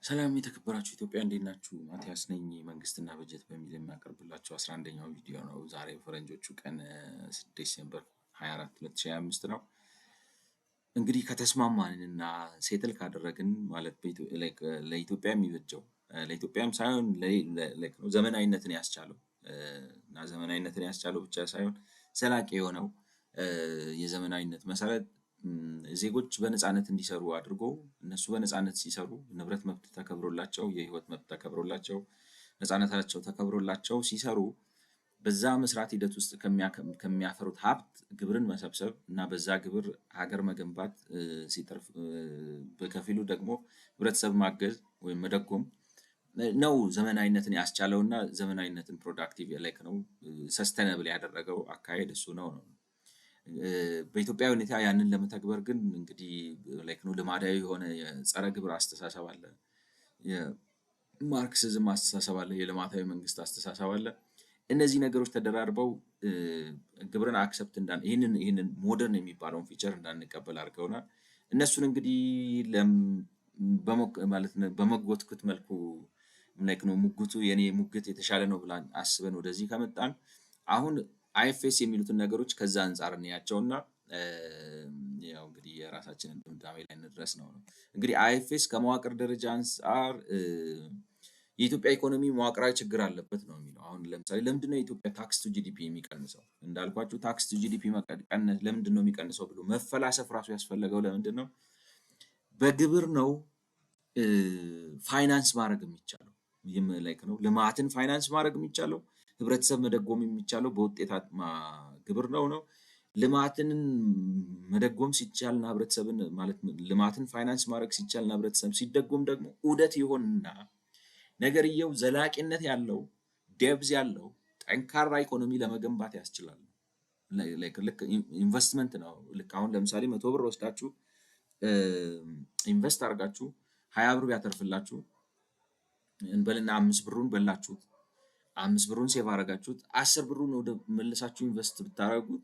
ሰላም የተከበራችሁ ኢትዮጵያ እንዴት ናችሁ? ማቲያስ ነኝ። መንግስትና በጀት በሚል የሚያቀርብላችሁ 11ኛው ቪዲዮ ነው። ዛሬ ፈረንጆቹ ቀን ዲሴምበር 24 2025 ነው። እንግዲህ ከተስማማንና ሴትል ካደረግን ማለት ለኢትዮጵያ የሚበጀው ለኢትዮጵያም ሳይሆን ዘመናዊነትን ያስቻለው እና ዘመናዊነትን ያስቻለው ብቻ ሳይሆን ዘላቂ የሆነው የዘመናዊነት መሰረት ዜጎች በነፃነት እንዲሰሩ አድርጎ እነሱ በነፃነት ሲሰሩ ንብረት መብት ተከብሮላቸው የህይወት መብት ተከብሮላቸው ነፃነታቸው ተከብሮላቸው ሲሰሩ በዛ መስራት ሂደት ውስጥ ከሚያፈሩት ሀብት ግብርን መሰብሰብ እና በዛ ግብር ሀገር መገንባት ሲተርፍ በከፊሉ ደግሞ ህብረተሰብ ማገዝ ወይም መደጎም ነው ዘመናዊነትን ያስቻለውና ዘመናዊነትን ፕሮዳክቲቭ ላይክ ነው ሰስተነብል ያደረገው አካሄድ እሱ ነው። በኢትዮጵያ ሁኔታ ያንን ለመተግበር ግን እንግዲህ ላይክ ነው ልማዳዊ የሆነ የጸረ ግብር አስተሳሰብ አለ፣ የማርክሲዝም አስተሳሰብ አለ፣ የልማታዊ መንግስት አስተሳሰብ አለ። እነዚህ ነገሮች ተደራርበው ግብርን አክሰፕት ይህንን ሞደርን የሚባለውን ፊቸር እንዳንቀበል አድርገውናል። እነሱን እንግዲህ ማለት ነው በመጎትኩት መልኩ ላይክ ነው ሙግቱ የኔ ሙግት የተሻለ ነው ብለን አስበን ወደዚህ ከመጣን አሁን አይኤፍኤስ የሚሉትን ነገሮች ከዛ አንፃር እንያቸውና ያው እንግዲህ የራሳችንን ድምዳሜ ላይ እንድረስ ነው። እንግዲህ አይኤፍኤስ ከመዋቅር ደረጃ አንፃር የኢትዮጵያ ኢኮኖሚ መዋቅራዊ ችግር አለበት ነው የሚለው። አሁን ለምሳሌ ለምንድነው የኢትዮጵያ ታክስ ቱ ጂዲፒ የሚቀንሰው? እንዳልኳችሁ ታክስ ቱ ጂዲፒ መቀነስ ለምንድነው የሚቀንሰው ብሎ መፈላሰፍ ራሱ ያስፈለገው ለምንድነው? በግብር ነው ፋይናንስ ማድረግ የሚቻለው ላይክ ነው ልማትን ፋይናንስ ማድረግ የሚቻለው ህብረተሰብ መደጎም የሚቻለው በውጤታማ ግብር ነው። ልማትን መደጎም ሲቻልና ህብረተሰብን ማለት ልማትን ፋይናንስ ማድረግ ሲቻልና ህብረተሰብ ሲደጎም ደግሞ ዑደት ይሆንና ነገርየው ዘላቂነት ያለው ዴብዝ ያለው ጠንካራ ኢኮኖሚ ለመገንባት ያስችላል። ልክ ኢንቨስትመንት ነው። ልክ አሁን ለምሳሌ 100 ብር ወስዳችሁ ኢንቨስት አድርጋችሁ 20 ብር ቢያተርፍላችሁ እንበልና 5 ብሩን በላችሁት 5 ብሩን ሴቭ አደረጋችሁት 10 ብሩን ወደ መልሳችሁ ኢንቨስት ብታደርጉት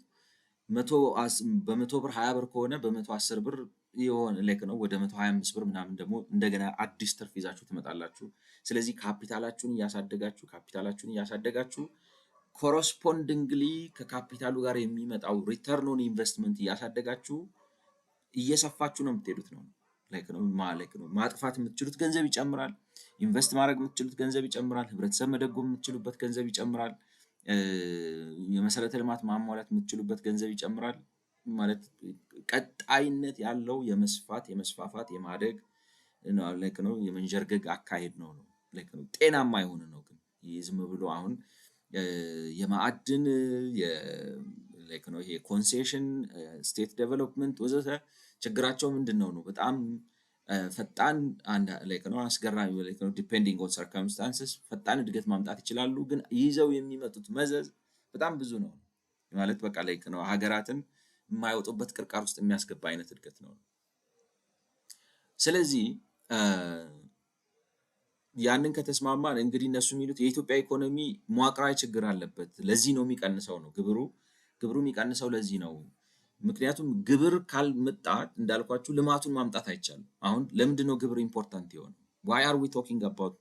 በመቶ ብር 20 ብር ከሆነ በ110 ብር የሆነ ላይክ ነው ወደ 125 ብር ምናምን ደግሞ እንደገና አዲስ ትርፍ ይዛችሁ ትመጣላችሁ። ስለዚህ ካፒታላችሁን እያሳደጋችሁ ኮረስፖንዲንግሊ ከካፒታሉ ጋር የሚመጣው ሪተርን ኦን ኢንቨስትመንት እያሳደጋችሁ እየሰፋችሁ ነው የምትሄዱት ነው። ላይክ ነው ማጥፋት የምትችሉት ገንዘብ ይጨምራል፣ ኢንቨስት ማድረግ የምትችሉት ገንዘብ ይጨምራል፣ ህብረተሰብ መደጎም የምትችሉበት ገንዘብ ይጨምራል፣ የመሰረተ ልማት ማሟላት የምትችሉበት ገንዘብ ይጨምራል። ማለት ቀጣይነት ያለው የመስፋፋት የማደግ ላይክ ነው የመንዠርገግ አካሄድ ነው። ላይክ ነው ጤናማ የሆነ ነው። ግን ዝም ብሎ አሁን የማዕድን ላይክ ነው ይሄ ኮንሴሽን ስቴት ዴቨሎፕመንት ወዘተ ችግራቸው ምንድነው ነው? በጣም ፈጣን ላይክ ነው አስገራሚ ላይክ ነው ዲፔንዲንግ ኦን ሰርከምስታንስስ ፈጣን እድገት ማምጣት ይችላሉ። ግን ይዘው የሚመጡት መዘዝ በጣም ብዙ ነው። ማለት በቃ ላይክ ነው ሀገራትን የማይወጡበት ቅርቃር ውስጥ የሚያስገባ አይነት እድገት ነው። ስለዚህ ያንን ከተስማማን እንግዲህ እነሱ የሚሉት የኢትዮጵያ ኢኮኖሚ መዋቅራዊ ችግር አለበት፣ ለዚህ ነው የሚቀንሰው ነው ግብሩ የሚቀንሰው ለዚህ ነው። ምክንያቱም ግብር ካልመጣ እንዳልኳችሁ ልማቱን ማምጣት አይቻልም። አሁን ለምንድነው ግብር ኢምፖርታንት የሆነው? why are we talking about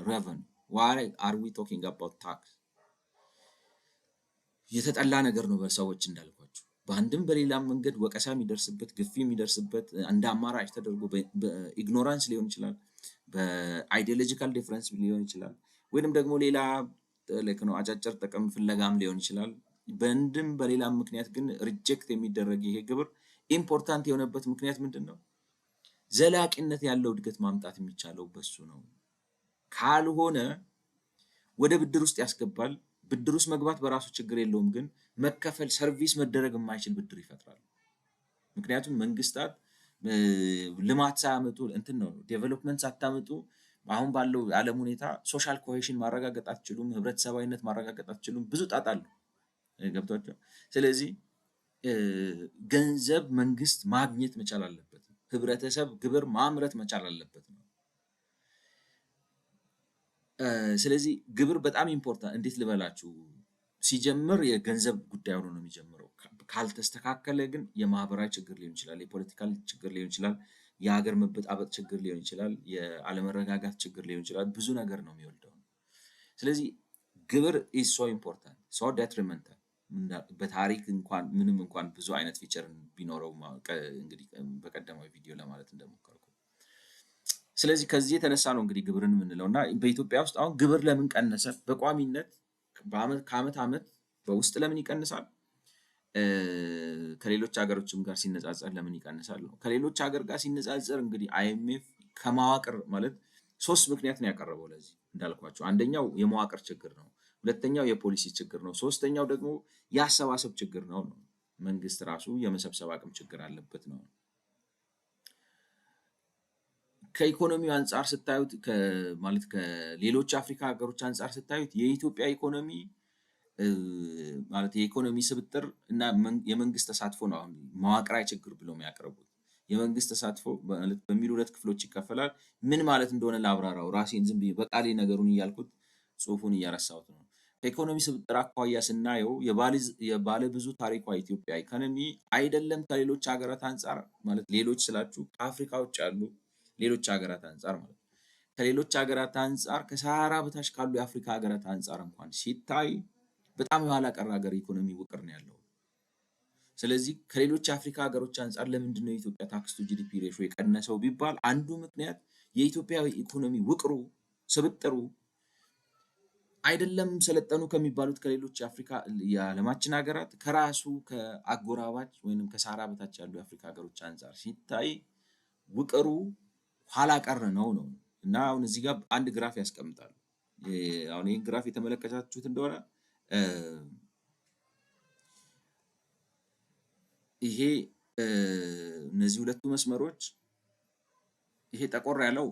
revenue? why are we talking about tax? የተጠላ ነገር ነው በሰዎች እንዳልኳችሁ በአንድም በሌላም መንገድ ወቀሳ የሚደርስበት ግፊ የሚደርስበት እንደ አማራጭ ተደርጎ በኢግኖራንስ ሊሆን ይችላል፣ በአይዲዮሎጂካል ዲፍረንስ ሊሆን ይችላል፣ ወይንም ደግሞ ሌላ ላይክ ነው አጫጭር ጥቅም ፍለጋም ሊሆን ይችላል። በእንድም በሌላም ምክንያት ግን ሪጀክት የሚደረግ ይሄ ግብር ኢምፖርታንት የሆነበት ምክንያት ምንድነው? ዘላቂነት ያለው እድገት ማምጣት የሚቻለው በሱ ነው። ካልሆነ ወደ ብድር ውስጥ ያስገባል። ብድር ውስጥ መግባት በራሱ ችግር የለውም፣ ግን መከፈል ሰርቪስ መደረግ የማይችል ብድር ይፈጥራል። ምክንያቱም መንግስታት ልማት ሳያመጡ እንትን ነው ዴቨሎፕመንት ሳታመጡ አሁን ባለው ዓለም ሁኔታ ሶሻል ኮሄሽን ማረጋገጥ አትችሉም፣ ህብረተሰባዊነት ማረጋገጥ አትችሉም። ብዙ ጣጣ አለው ገብቷቸው። ስለዚህ ገንዘብ መንግስት ማግኘት መቻል አለበት፣ ህብረተሰብ ግብር ማምረት መቻል አለበት ነው። ስለዚህ ግብር በጣም ኢምፖርታንት እንዴት ልበላችሁ ሲጀምር የገንዘብ ጉዳይ ሆኖ ነው የሚጀምረው። ካልተስተካከለ ግን የማህበራዊ ችግር ሊሆን ይችላል፣ የፖለቲካል ችግር ሊሆን ይችላል። የሀገር መበጣበጥ ችግር ሊሆን ይችላል፣ የአለመረጋጋት ችግር ሊሆን ይችላል። ብዙ ነገር ነው የሚወልደው። ስለዚህ ግብር ኢዝ ሶ ኢምፖርታንት ሶ ዴትሪመንታል። በታሪክ እንኳን ምንም እንኳን ብዙ አይነት ፊቸር ቢኖረው እንግዲህ በቀደመው ቪዲዮ ለማለት እንደሞከርኩ። ስለዚህ ከዚህ የተነሳ ነው እንግዲህ ግብርን የምንለው እና በኢትዮጵያ ውስጥ አሁን ግብር ለምን ቀነሰ? በቋሚነት ከዓመት ዓመት በውስጥ ለምን ይቀንሳል? ከሌሎች ሀገሮችም ጋር ሲነጻጸር ለምን ይቀንሳል ነው። ከሌሎች ሀገር ጋር ሲነጻጸር እንግዲህ አይኤምኤፍ ከመዋቅር ማለት 3 ምክንያት ነው ያቀረበው ለዚህ እንዳልኳቸው። አንደኛው የመዋቅር ችግር ነው፣ ሁለተኛው የፖሊሲ ችግር ነው፣ ሶስተኛው ደግሞ የአሰባሰብ ችግር ነው። መንግስት ራሱ የመሰብሰብ አቅም ችግር አለበት ነው። ከኢኮኖሚው አንጻር ስታዩት ማለት ከሌሎች አፍሪካ ሀገሮች አንጻር ስታዩት የኢትዮጵያ ኢኮኖሚ ማለት የኢኮኖሚ ስብጥር እና የመንግስት ተሳትፎ ነው አሁን መዋቅራዊ ችግር ብለው የሚያቀርቡት። የመንግስት ተሳትፎ ማለት በሚሉ 2 ክፍሎች ይከፈላል። ምን ማለት እንደሆነ ላብራራው፣ ራሴን ዝም ብዬ በቃሌ ነገሩን እያልኩት ጽሁፉን እያረሳሁት ነው። ከኢኮኖሚ ስብጥር አኳያ ስናየው የባለ ብዙ ታሪኳ ኢትዮጵያ ኢኮኖሚ አይደለም ከሌሎች ሀገራት አንጻር ማለት ሌሎች ስላችሁ ከአፍሪካ ውጭ ያሉ ሌሎች ሀገራት አንጻር ማለት ከሌሎች ሀገራት አንጻር ከሰሃራ በታች ካሉ የአፍሪካ ሀገራት አንጻር እንኳን ሲታይ በጣም የኋላ ቀር ሀገር ኢኮኖሚ ውቅር ነው ያለው። ስለዚህ ከሌሎች የአፍሪካ ሀገሮች አንጻር ለምንድን ነው የኢትዮጵያ ታክስ ቱ ጂዲፒ ሬሾ የቀነሰው ቢባል አንዱ ምክንያት የኢትዮጵያ ኢኮኖሚ ውቅሩ ስብጥሩ አይደለም ሰለጠኑ ከሚባሉት ከሌሎች የአፍሪካ የዓለማችን ሀገራት ከራሱ ከአጎራባች ወይንም ከሰሃራ በታች ያሉ የአፍሪካ ሀገሮች አንጻር ሲታይ ውቅሩ ኋላ ቀር ነው። እና አሁን እዚህ ጋር አንድ ግራፍ ያስቀምጣሉ። አሁን ይህን ግራፍ የተመለከታችሁት እንደሆነ ይሄ እነዚህ 2ቱ መስመሮች ይሄ ጠቆር ያለው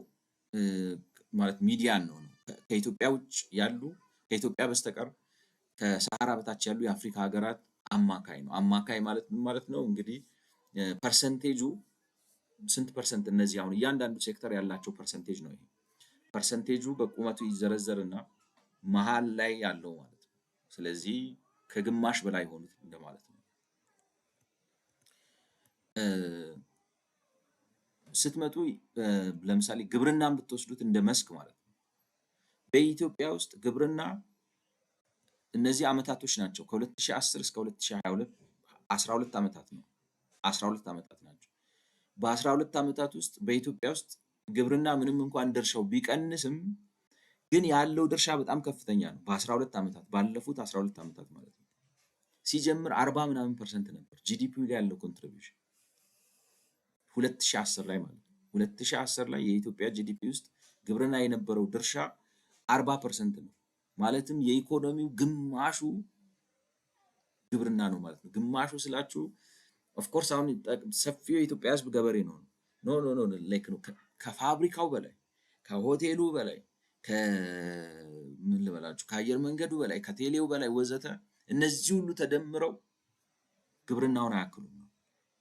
ማለት ሚዲያን ነው። ከኢትዮጵያ ውጭ ያሉ ከኢትዮጵያ በስተቀር ከሰሃራ በታች ያሉ የአፍሪካ ሀገራት አማካይ ነው። አማካይ ማለት ምን ማለት ነው? እንግዲህ ፐርሰንቴጁ ስንት ፐርሰንት እነዚህ አሁን እያንዳንዱ ሴክተር ያላቸው ፐርሰንቴጅ ነው። ይሄ ፐርሰንቴጁ በቁመቱ ይዘረዘርና መሃል ላይ ያለው ማለት ነው። ስለዚህ ከግማሽ በላይ ሆኑት እንደማለት ነው። ስትመጡ ለምሳሌ ግብርናን ብትወስዱት እንደ መስክ ማለት ነው። በኢትዮጵያ ውስጥ ግብርና እነዚህ አመታቶች ናቸው። ከ2010 እስከ 2022 12 ዓመታት ነው። 12 ዓመታት ናቸው። በ12 ዓመታት ውስጥ በኢትዮጵያ ውስጥ ግብርና ምንም እንኳን ድርሻው ቢቀንስም ግን ያለው ድርሻ በጣም ከፍተኛ ነው። በ12 ዓመታት ባለፉት 12 ዓመታት ማለት ነው። ሲጀምር 40 ምናምን ፐርሰንት ነበር ጂዲፒው ላይ ያለው ኮንትሪቢዩሽን 2010 ላይ ማለት ነው። 2010 ላይ የኢትዮጵያ ጂዲፒ ውስጥ ግብርና የነበረው ድርሻ 40% ነው። ማለትም የኢኮኖሚው ግማሹ ግብርና ነው ማለት ነው። ግማሹ ስላችሁ ኦፍ ኮርስ አሁን ሰፊው የኢትዮጵያ ሕዝብ ገበሬ ነው። ኖ ላይክ ነው ከፋብሪካው በላይ ከሆቴሉ በላይ ከምን ልበላችሁ ከአየር መንገዱ በላይ ከቴሌው በላይ ወዘተ እነዚህ ሁሉ ተደምረው ግብርናውን አያክሉም ነው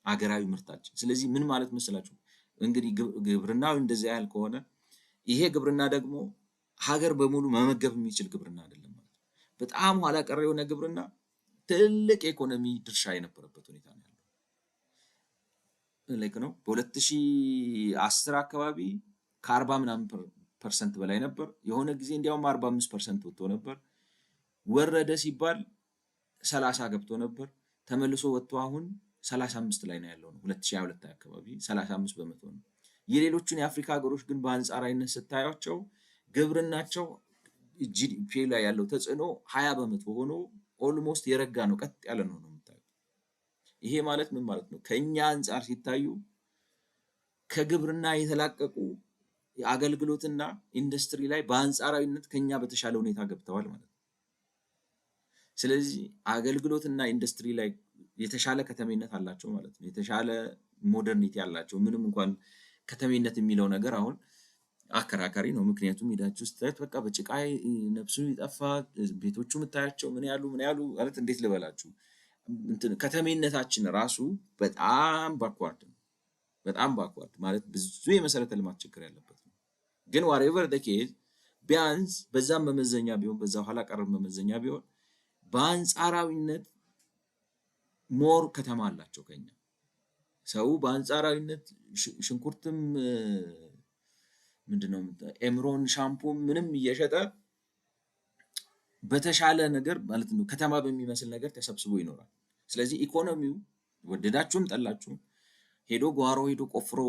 አገራዊ ምርታችን። ስለዚህ ምን ማለት መስላችሁ እንግዲህ ግብርናው እንደዚህ ያህል ከሆነ ይሄ ግብርና ደግሞ ሀገር በሙሉ መመገብ የሚችል ግብርና አይደለም ማለት ነው። በጣም ኋላ ቀር የሆነ ግብርና ትልቅ የኢኮኖሚ ድርሻ የነበረበት ሁኔታ ነው ያለው። ላይክ ነው በ2010 አካባቢ ከ40 ምናምን ፐርሰንት በላይ ነበር። የሆነ ጊዜ እንዲያውም 45% ወጥቶ ነበር። ወረደ ሲባል 30 ገብቶ ነበር። ተመልሶ ወጥቶ አሁን 35 ላይ ነው ያለው ነው 2022 አካባቢ 35 በመቶ ነው። የሌሎቹን የአፍሪካ ሀገሮች ግን በአንጻራዊነት ስታያቸው ግብርናቸው ጂዲፒ ላይ ያለው ተጽዕኖ 20 በመቶ ሆኖ ኦልሞስት የረጋ ነው፣ ቀጥ ያለ ነው የምታዩት። ይሄ ማለት ምን ማለት ነው? ከኛ አንጻር ሲታዩ ከግብርና የተላቀቁ የአገልግሎትና ኢንዱስትሪ ላይ በአንጻራዊነት ከኛ በተሻለ ሁኔታ ገብተዋል ማለት ነው። ስለዚህ አገልግሎትና ኢንዱስትሪ ላይ የተሻለ ከተሜነት አላቸው ማለት ነው። የተሻለ ሞደርኒቲ አላቸው። ምንም እንኳን ከተሜነት የሚለው ነገር አሁን አከራካሪ ነው። ምክንያቱም ሄዳችሁ ስታዩት በቃ በጭቃ ነፍሱ ይጠፋ ቤቶቹ የምታያቸው ምን ያሉ ማለት እንዴት ልበላችሁ ከተሜነታችን ራሱ በጣም ባክዋርድ ነው። በጣም ባክዋርድ ማለት ብዙ የመሰረተ ልማት ችግር ያለበት ነው። ግን ዋሬቨር ዘ ኬዝ ቢያንስ በዛም መመዘኛ ቢሆን በዛው ኋላ ቀር መመዘኛ ቢሆን በአንጻራዊነት ሞር ከተማ አላቸው ከኛ። ሰው በአንጻራዊነት ሽንኩርትም ምንድነው ኤምሮን ሻምፖ ምንም እየሸጠ በተሻለ ነገር ማለት ነው ከተማ በሚመስል ነገር ተሰብስቦ ይኖራል። ስለዚህ ኢኮኖሚው ወደዳችሁም ጠላችሁም ሄዶ ጓሮ ሄዶ ቆፍሮ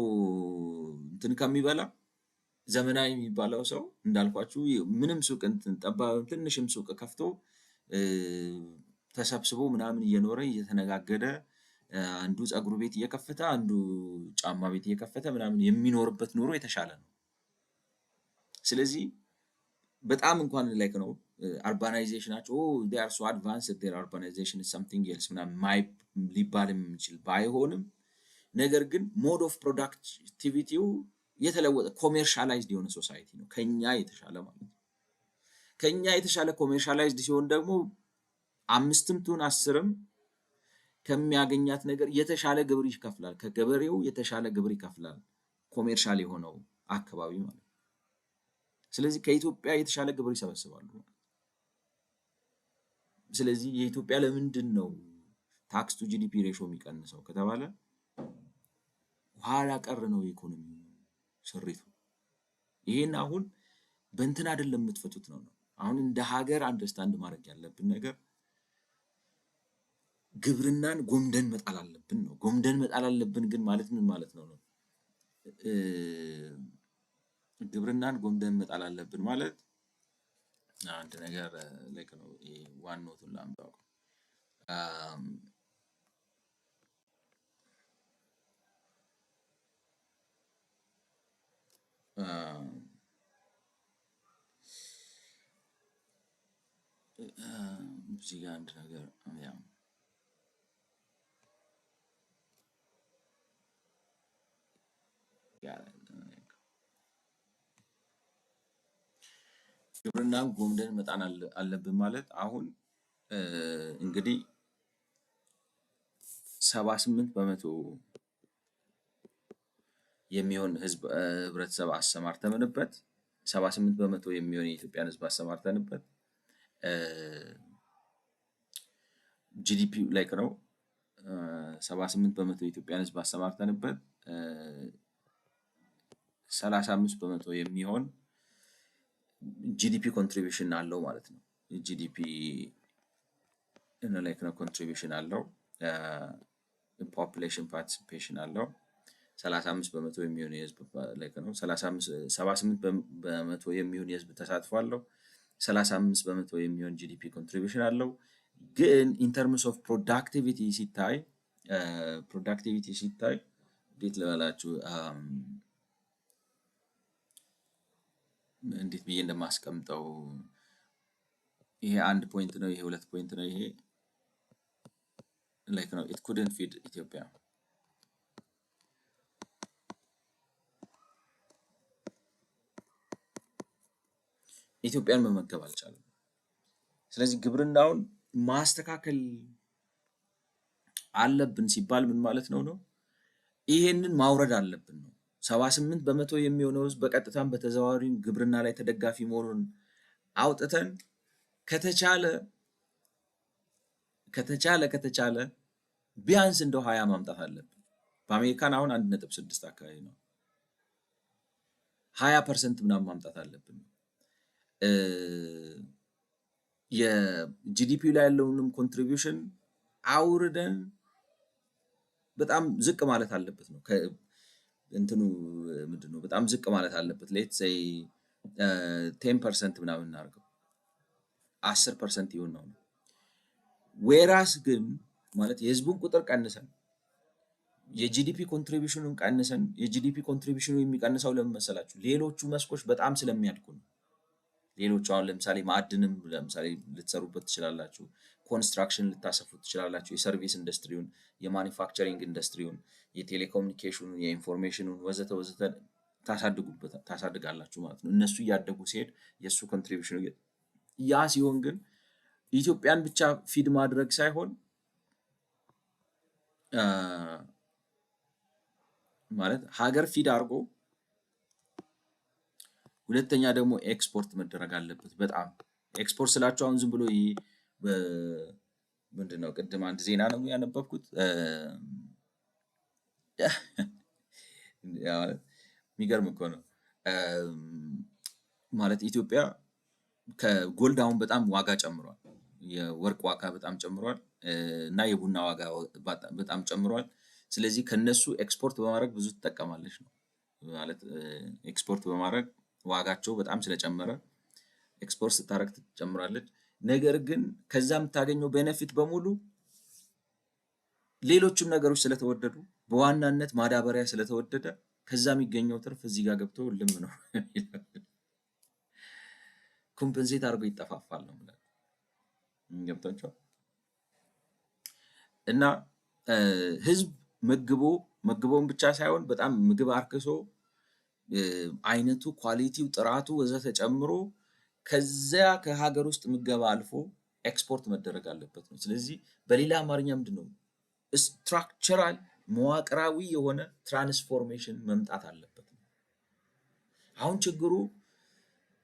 እንትን ከሚበላ ዘመናዊ የሚባለው ሰው እንዳልኳችሁ ምንም ሱቅ እንትን ትንሽም ሱቅ ከፍቶ ተሰብስቦ ምናምን እየኖረ እየተነጋገደ አንዱ ፀጉር ቤት እየከፈተ አንዱ ጫማ ቤት እየከፈተ ምናምን የሚኖርበት ኑሮ የተሻለ ነው። ስለዚህ በጣም እንኳን ላይክ ነው አርባናይዜሽናቸው they are so advanced their urbanization is something else ምናምን ሊባልም የሚችል ባይሆንም ነገር ግን ሞድ ኦፍ ፕሮዳክቲቪቲው የተለወጠ ኮሜርሻላይዝድ የሆነ ሶሳይቲ ነው ከኛ የተሻለ ማለት ነው። ከኛ የተሻለ ኮሜርሻላይዝድ ሲሆን ደግሞ 5ም ትሁን 10ም ከሚያገኛት ነገር የተሻለ ግብር ይከፍላል። ከገበሬው የተሻለ ግብር ይከፍላል ኮሜርሻል የሆነው አካባቢ ማለት ነው። ስለዚህ ከኢትዮጵያ የተሻለ ግብር ይሰበስባሉ። ስለዚህ የኢትዮጵያ ለምንድን ነው ታክስ ቱ ጂዲፒ ሬሾ የሚቀንሰው ከተባለ ኋላ ቀር ነው የኢኮኖሚ ስሪቱ። ይሄን አሁን በእንትን አይደለም የምትፈቱት ነው። አሁን እንደ ሀገር አንደርስታንድ ማድረግ ያለብን ነገር ግብርናን ጎምደን መጣል አለብን ነው። ጎምደን መጣል አለብን ግን ማለት ምን ማለት ነው? ግብርናን ጎምደን መጣል አለብን ማለት አንድ ነገር ላይክ ነው ዋናውን ላምጣው እዚህ ጋር አንድ ነገር ያው ግብርናን ጎምደን መጣል አለብን ማለት አሁን እንግዲህ 78% የሚሆን ህዝብ ህብረተሰብ አሰማርተንበት 78% የሚሆን የኢትዮጵያን ህዝብ አሰማርተንበት ጂዲፒ ላይክ ነው 78% የኢትዮጵያን ህዝብ አሰማርተንበት 35% የሚሆን ጂዲፒ ኮንትሪቢዩሽን አለው ማለት ነው። ጂዲፒ ላይክ ነው ኮንትሪቢዩሽን አለው ፖፑሌሽን ፓርቲሲፔሽን አለው 35% የሚሆን የህዝብ ላይክ ነው 78% የሚሆን የህዝብ ተሳትፎ አለው 35% የሚሆን ጂዲፒ ኮንትሪቢዩሽን አለው። ግን ኢን ተርምስ ኦፍ ፕሮዳክቲቪቲ ሲታይ እንዴት ልበላችሁ እንዴት ብዬ እንደማስቀምጠው ይሄ 1 ፖይንት ነው፣ ይሄ 2 ፖይንት ነው። ይሄ ላይክ ነው it couldn't feed ኢትዮጵያ ኢትዮጵያን መመገብ አልቻለም። ስለዚህ ግብርናውን ማስተካከል አለብን ሲባል ምን ማለት ነው? ይሄንን ማውረድ አለብን ነው። 78% የሚሆነው ህዝብ በቀጥታም በተዘዋዋሪም ግብርና ላይ ተደጋፊ መሆኑን አውጥተን ከተቻለ ቢያንስ እንደው 20 ማምጣት አለብን። በአሜሪካን አሁን 1.6 አካባቢ ነው። 20% ምናምን ማምጣት አለብን። የጂዲፒ ላይ ያለውንም ኮንትሪቢዩሽን አውርደን በጣም ዝቅ ማለት አለበት ነው። እንትኑ ምንድነው በጣም ዝቅ ማለት አለበት። ሌትስ ሴይ 10% ምናምን እናድርገው 10% ይሁን ነው። ዌራስ ግን ማለት የህዝቡን ቁጥር ቀንሰን የጂዲፒ ኮንትሪቢዩሽኑን ቀንሰን የጂዲፒ ኮንትሪቢዩሽኑ የሚቀንሰው ለምን መሰላችሁ? ሌሎቹ መስኮች በጣም ስለሚያድጉ ነው። ሌሎቹ አሁን ለምሳሌ ማዕድንም ለምሳሌ ልትሰሩበት ትችላላችሁ፣ ኮንስትራክሽን ልታሰፉት ትችላላችሁ፣ የሰርቪስ ኢንዱስትሪውን፣ የማኒፋክቸሪንግ ኢንዱስትሪውን፣ የቴሌኮሙኒኬሽኑን፣ የኢንፎርሜሽኑን ወዘተ ወዘተ ታሳድጋላችሁ ማለት ነው። እነሱ እያደጉ ሲሄድ የእሱ ኮንትሪቢዩሽኑ ያ ሲሆን ግን ኢትዮጵያን ብቻ ፊድ ማድረግ ሳይሆን ማለት ሀገር ፊድ አድርጎ ሁለተኛ ደግሞ ኤክስፖርት መደረግ አለበት። በጣም ኤክስፖርት ስላቸው አሁን ዝም ብሎ ምንድነው ቅድም አንድ ዜና ነው ያነበብኩት የሚገርም እኮ ነው። ማለት ኢትዮጵያ ከጎልድ አሁን በጣም ዋጋ ጨምሯል። የወርቅ ዋጋ በጣም ጨምሯል እና የቡና ዋጋ በጣም ጨምሯል። ስለዚህ ከነሱ ኤክስፖርት በማድረግ ብዙ ትጠቀማለች ነው ማለት። ኤክስፖርት በማድረግ ዋጋቸው በጣም ስለጨመረ ኤክስፖርት ስታደርግ ትጨምራለች። ነገር ግን ከዛ የምታገኘው ቤነፊት በሙሉ ሌሎችም ነገሮች ስለተወደዱ በዋናነት ማዳበሪያ ስለተወደደ ከዛ የሚገኘው ትርፍ እዚህ ጋር ገብቶ ልም ነው ኮምፐንሴት አድርጎ ይጠፋፋል ነው ማለት ገብቷቸዋል። እና ህዝብ መግቦውን ብቻ ሳይሆን በጣም ምግብ አርክሶ አይነቱ፣ ኳሊቲው፣ ጥራቱ ወዘተ ጨምሮ ከዚያ ከሀገር ውስጥ ምገባ አልፎ ኤክስፖርት መደረግ አለበት ነው። ስለዚህ በሌላ አማርኛ ምንድን ነው ስትራክቸራል መዋቅራዊ የሆነ ትራንስፎርሜሽን መምጣት አለበት ነው። አሁን ችግሩ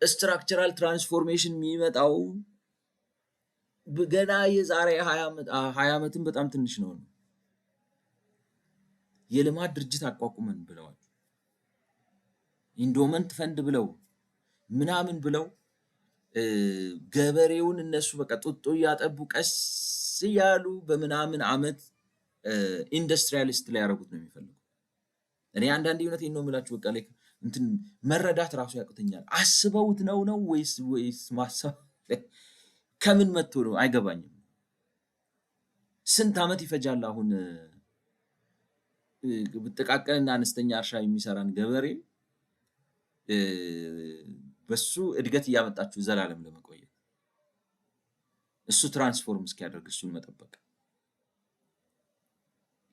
ስትራክቸራል ትራንስፎርሜሽን የሚመጣው ገና የዛሬ 20 ዓመትን በጣም ትንሽ ነው። የልማት ድርጅት አቋቁመን ብለዋል፣ ኢንዶመንት ፈንድ ብለው ምናምን ብለው ገበሬውን እነሱ በቃ ጡጦ እያጠቡ ቀስ እያሉ በምናምን ዓመት ኢንዱስትሪያሊስት ላይ ያደረጉት ነው የሚፈልጉ። እኔ አንዳንድ እውነቴን ነው የምላችሁ በቃ ላይ እንትን መረዳት ራሱ ያቅተኛል። አስበውት ነው ወይስ ማሰብ ከምን መጥቶ ነው አይገባኝም። ስንት ዓመት ይፈጃል አሁን ጥቃቅንና አነስተኛ እርሻ የሚሰራን ገበሬ በሱ እድገት እያመጣችሁ ዘላለም ለመቆየት እሱ ትራንስፎርም እስኪያደርግ እሱን መጠበቅ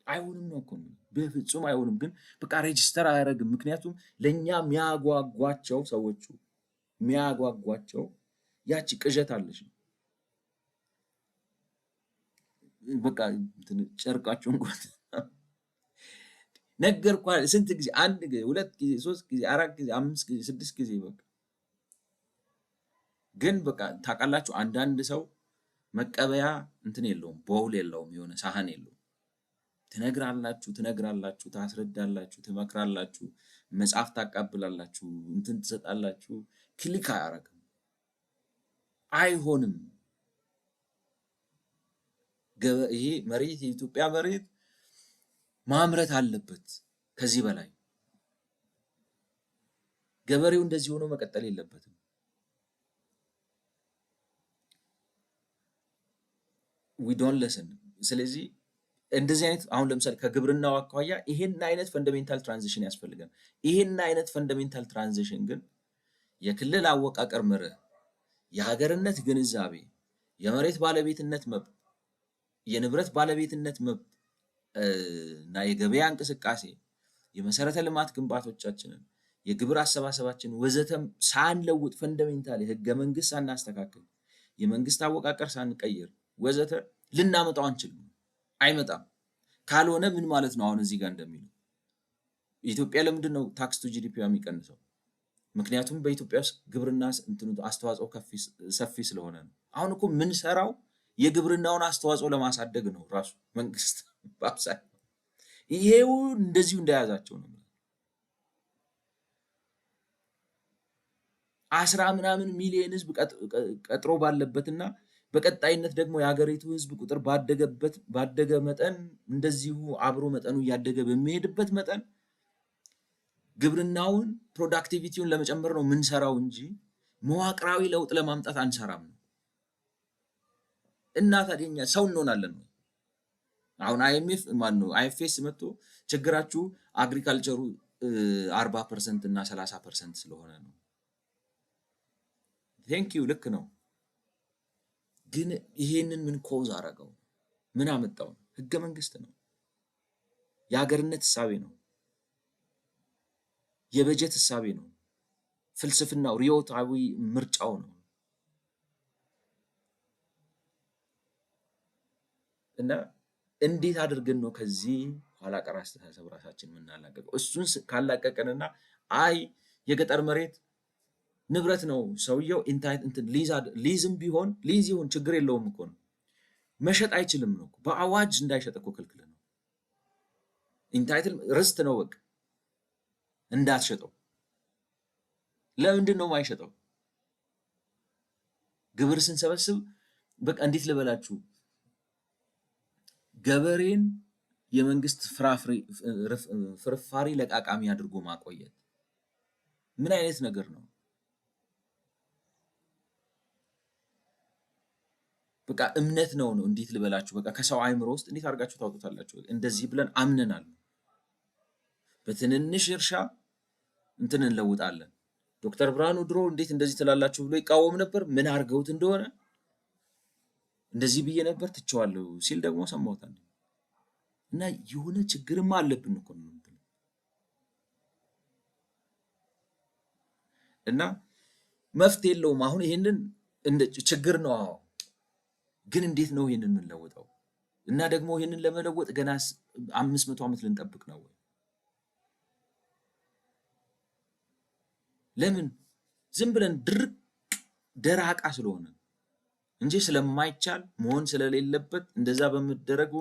አይሆንም ነው እኮ በፍጹም አይሆንም። ግን በቃ ሬጅስተር አያደርግም። ምክንያቱም ለእኛ የሚያጓጓቸው ሰዎቹ የሚያጓጓቸው ያቺ ቅዠት አለች ነው። በቃ ጨርቃችሁን እንኳን ነገርኳ ስንት ጊዜ፣ አንድ ጊዜ፣ ሁለት ጊዜ፣ ሶስት ጊዜ፣ አራት ጊዜ፣ አምስት ጊዜ፣ ስድስት ጊዜ በቃ ግን በቃ ታውቃላችሁ አንዳንድ ሰው መቀበያ እንትን የለውም፣ ቦውል የለውም፣ የሆነ ሳህን የለውም። ትነግራላችሁ፣ ታስረዳላችሁ፣ ትመክራላችሁ፣ መጽሐፍ ታቃብላላችሁ፣ እንትን ትሰጣላችሁ፣ ክሊክ አያረግም፣ አይሆንም። ይሄ መሬት የኢትዮጵያ መሬት ማምረት አለበት። ከዚህ በላይ ገበሬው እንደዚህ ሆኖ መቀጠል የለበትም። ዊ ዶንት ሊስን። ስለዚህ እንደዚህ አይነት አሁን ለምሳሌ ከግብርናው አኳያ ይሄን አይነት ፈንዳሜንታል ትራንዚሽን ያስፈልጋል። ይሄን አይነት ፈንዳሜንታል ትራንዚሽን ግን የክልል አወቃቀር መርህ፣ የሀገርነት ግንዛቤ፣ የመሬት ባለቤትነት መብት፣ የንብረት ባለቤትነት መብት እና የገበያ እንቅስቃሴ፣ የመሰረተ ልማት ግንባቶቻችንን፣ የግብር አሰባሰባችን ወዘተም ሳንለውጥ ፈንዳሜንታል ህገ መንግስት ሳናስተካክል፣ የመንግስት አወቃቀር ሳንቀይር ወዘተ ልናመጣው አንችልም። አይመጣም። ካልሆነ ምን ማለት ነው? አሁን እዚህ ጋር እንደሚለው ኢትዮጵያ ለምንድን ነው ታክስ ቱ ጂዲፒ የሚቀንሰው? ምክንያቱም በኢትዮጵያ ውስጥ ግብርና አስተዋጽኦ ሰፊ ስለሆነ ነው። አሁን እኮ የምንሰራው የግብርናውን አስተዋጽኦ ለማሳደግ ነው ራሱ መንግስት በአብዛኛው ይሄው እንደዚሁ እንደያዛቸው ነው። 10 ምናምን ሚሊዮን ህዝብ ቀጥሮ ባለበትና በቀጣይነት ደግሞ የሀገሪቱ ህዝብ ቁጥር ባደገ መጠን እንደዚሁ አብሮ መጠኑ እያደገ በሚሄድበት መጠን ግብርናውን ፕሮዳክቲቪቲውን ለመጨመር ነው የምንሰራው እንጂ መዋቅራዊ ለውጥ ለማምጣት አንሰራም ነው። እና ታዲያ ሰው እንሆናለን ነው። አሁን አይኤፍኤስ መጥቶ ችግራችሁ አግሪካልቸሩ 40% እና 30% ስለሆነ ነው። ቴንኪዩ ልክ ነው። ግን ይሄንን ምን ኮዝ አረገው? ምን አመጣው? ህገ መንግስት ነው፣ የሀገርነት እሳቤ ነው፣ የበጀት እሳቤ ነው፣ ፍልስፍናው ርዕዮታዊ ምርጫው ነው። እና እንዴት አድርገን ነው ከዚህ ኋላ ቀር አስተሳሰብ ራሳችን የምናላቀቀው? እሱን ካላቀቀንና የገጠር መሬት ንብረት ነው ሰውየው ሊዝም ቢሆን ሊዝ ይሁን ችግር የለውም እኮ ነው፣ መሸጥ አይችልም ነው። በአዋጅ እንዳይሸጥ እኮ ክልክል ነው። ኢንታይትል ርስት ነው በቃ እንዳትሸጠው። ለምንድን ነው የማይሸጠው? ግብር ስንሰበስብ በቃ እንዴት ልበላችሁ ገበሬን የመንግስት ፍርፋሪ ለቃቃሚ አድርጎ ማቆየት ምን አይነት ነገር ነው? በቃ እምነት ነው እንዴት ልበላችሁ በቃ ከሰው አይምሮ ውስጥ እንዴት አድርጋችሁ ታውጡታላችሁ? እንደዚህ ብለን አምነናል። በትንንሽ እርሻ እንትን እንለውጣለን። ዶክተር ብርሃኑ ድሮ እንዴት እንደዚህ ትላላችሁ ብሎ ይቃወም ነበር። ምን አድርገውት እንደሆነ እንደዚህ ብዬ ነበር ትቼዋለሁ ሲል ደግሞ ሰማሁት። እና የሆነ ችግርማ አለብን እኮ ነው እና መፍትሄ የለውም። አሁን ይሄንን እንደ ችግር ነው። አዎ ግን እንዴት ነው ይሄንን የምንለውጠው? እና ደግሞ ይሄንን ለመለወጥ ገና 500 ዓመት ልንጠብቅ ነው ወይ? ለምን ዝም ብለን ድርቅ ደራቃ ስለሆነ እንጂ ስለማይቻል መሆን ስለሌለበት እንደዛ በመደረጉ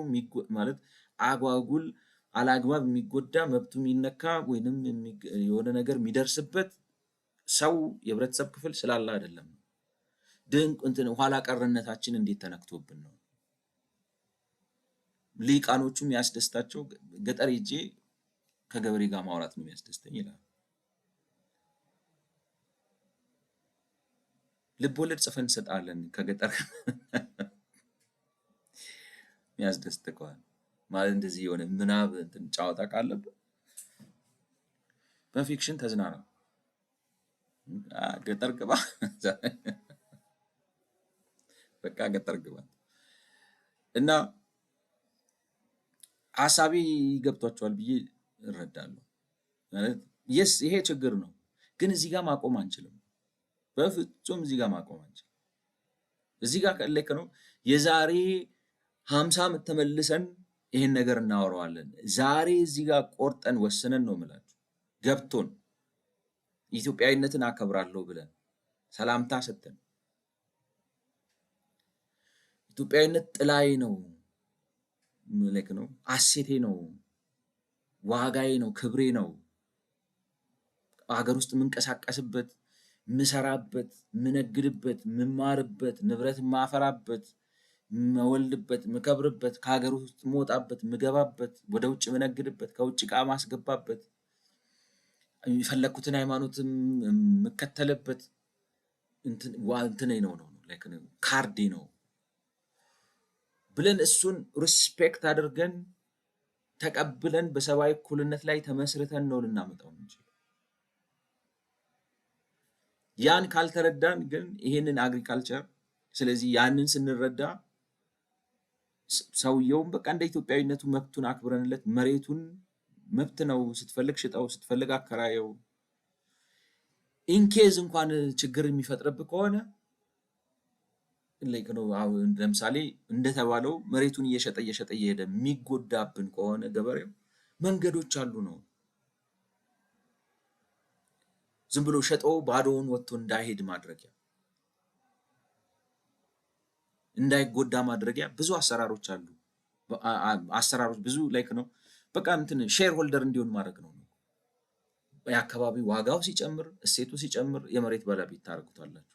ማለት አጓጉል አላግባብ የሚጎዳ መብቱ የሚነካ ወይንም የሆነ ነገር የሚደርስበት ሰው የህብረተሰብ ክፍል ስላለ አይደለም። ድንቅ እንትን ኋላ ቀርነታችን እንዴት ተነክቶብን ነው። ሊቃኖቹም ያስደስታቸው ገጠር ሄጄ ከገበሬ ጋር ማውራት ነው የሚያስደስተኝ ይላል። ልብ ወለድ ጽፈን እንሰጣለን ከገጠር የሚያስደስተዋል ማለት እንደዚህ የሆነ ምናብ እንትን ጫወታ ካለብህ በፊክሽን ተዝናና። ገጠር ግባ በቃ ገጠር ግባ እና ሀሳቢ ገብቷቸዋል ብዬ እረዳለሁ። ማለት የስ ይሄ ችግር ነው፣ ግን እዚህ ጋር ማቆም አንችልም። በፍጹም እዚህ ጋር ማቆም አንችልም። እዚህ ጋር ከለከ ነው የዛሬ 50 ዓመት ተመልሰን ይሄን ነገር እናወራዋለን። ዛሬ እዚህ ጋር ቆርጠን ወስነን ነው የምላችሁ ገብቶን ኢትዮጵያዊነትን አከብራለሁ ብለን ሰላምታ ሰጥተን ኢትዮጵያዊነት ጥላዬ ነው ምልክ ነው አሴቴ ነው ዋጋዬ ነው ክብሬ ነው ሀገር ውስጥ የምንቀሳቀስበት ምሰራበት ምነግድበት ምማርበት ንብረት ማፈራበት መወልድበት ምከብርበት ከሀገር ውስጥ መውጣበት ምገባበት ወደ ውጭ ምነግድበት ከውጭ ዕቃ ማስገባበት የፈለኩትን ሃይማኖትም ምከተልበት እንትን ነው ላይክ ካርዴ ነው ብለን እሱን ሪስፔክት አድርገን ተቀብለን በሰብአዊ እኩልነት ላይ ተመስርተን ነው ልናመጣው እንችላለን። ያን ካልተረዳን ግን ይሄንን አግሪካልቸር ስለዚህ ያንን ስንረዳ ሰውየውም በቃ እንደ ኢትዮጵያዊነቱ መብቱን አክብረንለት መሬቱን መብት ነው ስትፈልግ ሽጠው ስትፈልግ አከራየው ኢንኬዝ እንኳን ችግር የሚፈጥርብህ ከሆነ ላይክ ነው አሁን ለምሳሌ እንደተባለው መሬቱን እየሸጠ እየሄደ የሚጎዳብን ከሆነ ገበሬው መንገዶች አሉ ነው ዝም ብሎ ሸጦ ባዶውን ወጥቶ እንዳይሄድ ማድረጊያ እንዳይጎዳ ማድረጊያ ብዙ አሰራሮች አሉ። አሰራሮች ብዙ ላይክ ነው በቃ እንትን ሼር ሆልደር እንዲሆን ማድረግ ነው። የአካባቢ ዋጋው ሲጨምር እሴቱ ሲጨምር የመሬት ባለቤት ታደርጉታላችሁ።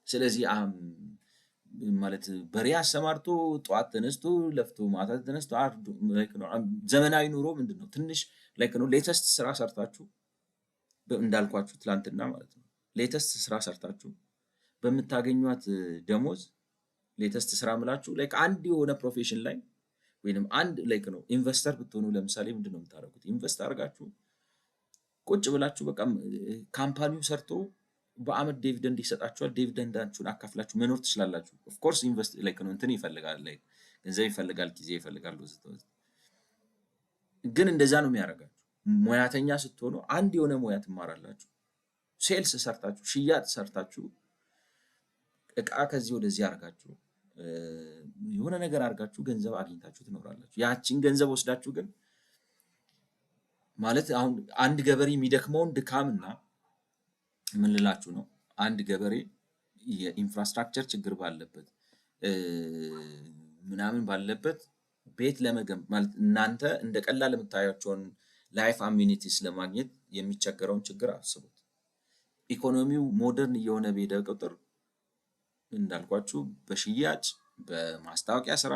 ስለዚህ ማለት በሬ አሰማርቶ ጠዋት ተነስቶ ለፍቶ ማታ ተነስቶ ላይክ ነው ዘመናዊ ኑሮ ምንድነው ትንሽ ላይክ ነው ሌተስት ስራ ሰርታችሁ እንዳልኳችሁ ትላንትና ማለት ነው ሌተስት ስራ ሰርታችሁ በምታገኙት ደሞዝ ሌተስት ስራ ምላችሁ ላይክ አንድ የሆነ ፕሮፌሽን ላይ ወይንም አንድ ላይክ ነው ኢንቨስተር ብትሆኑ ለምሳሌ ምንድነው የምታደርጉት ኢንቨስት አድርጋችሁ ቁጭ ብላችሁ በቃ ካምፓኒው ሰርቶ በአመት ዲቪደንድ ይሰጣችኋል። ዲቪደንዳችሁን አካፍላችሁ መኖር ትችላላችሁ። ኦፍ ኮርስ ኢንቨስት ላይክ ነው እንትን ይፈልጋል ላይክ ገንዘብ ይፈልጋል ጊዜ ይፈልጋል ግን እንደዛ ነው የሚያደርጋችሁ። ሙያተኛ ስትሆኑ አንድ የሆነ ሙያ ትማራላችሁ። ሴልስ ሰርታችሁ ሽያጭ ሰርታችሁ እቃ ከዚህ ወደዚህ አድርጋችሁ የሆነ ነገር አድርጋችሁ ገንዘብ አግኝታችሁ ትኖራላችሁ። ያቺን ገንዘብ ወስዳችሁ ግን ማለት አሁን አንድ ገበሬ የሚደክመውን ድካምና ምን ልላችሁ ነው አንድ ገበሬ የኢንፍራስትራክቸር ችግር ባለበት ምናምን ባለበት ቤት ለመገንባት ማለት እናንተ እንደ ቀላል የምታያቸውን ላይፍ አሚኒቲስ ለማግኘት የሚቸገረውን ችግር አስቡት። ኢኮኖሚው ሞደርን እየሆነ በሄደ ቁጥር እንዳልኳችሁ በሽያጭ፣ በማስታወቂያ ስራ፣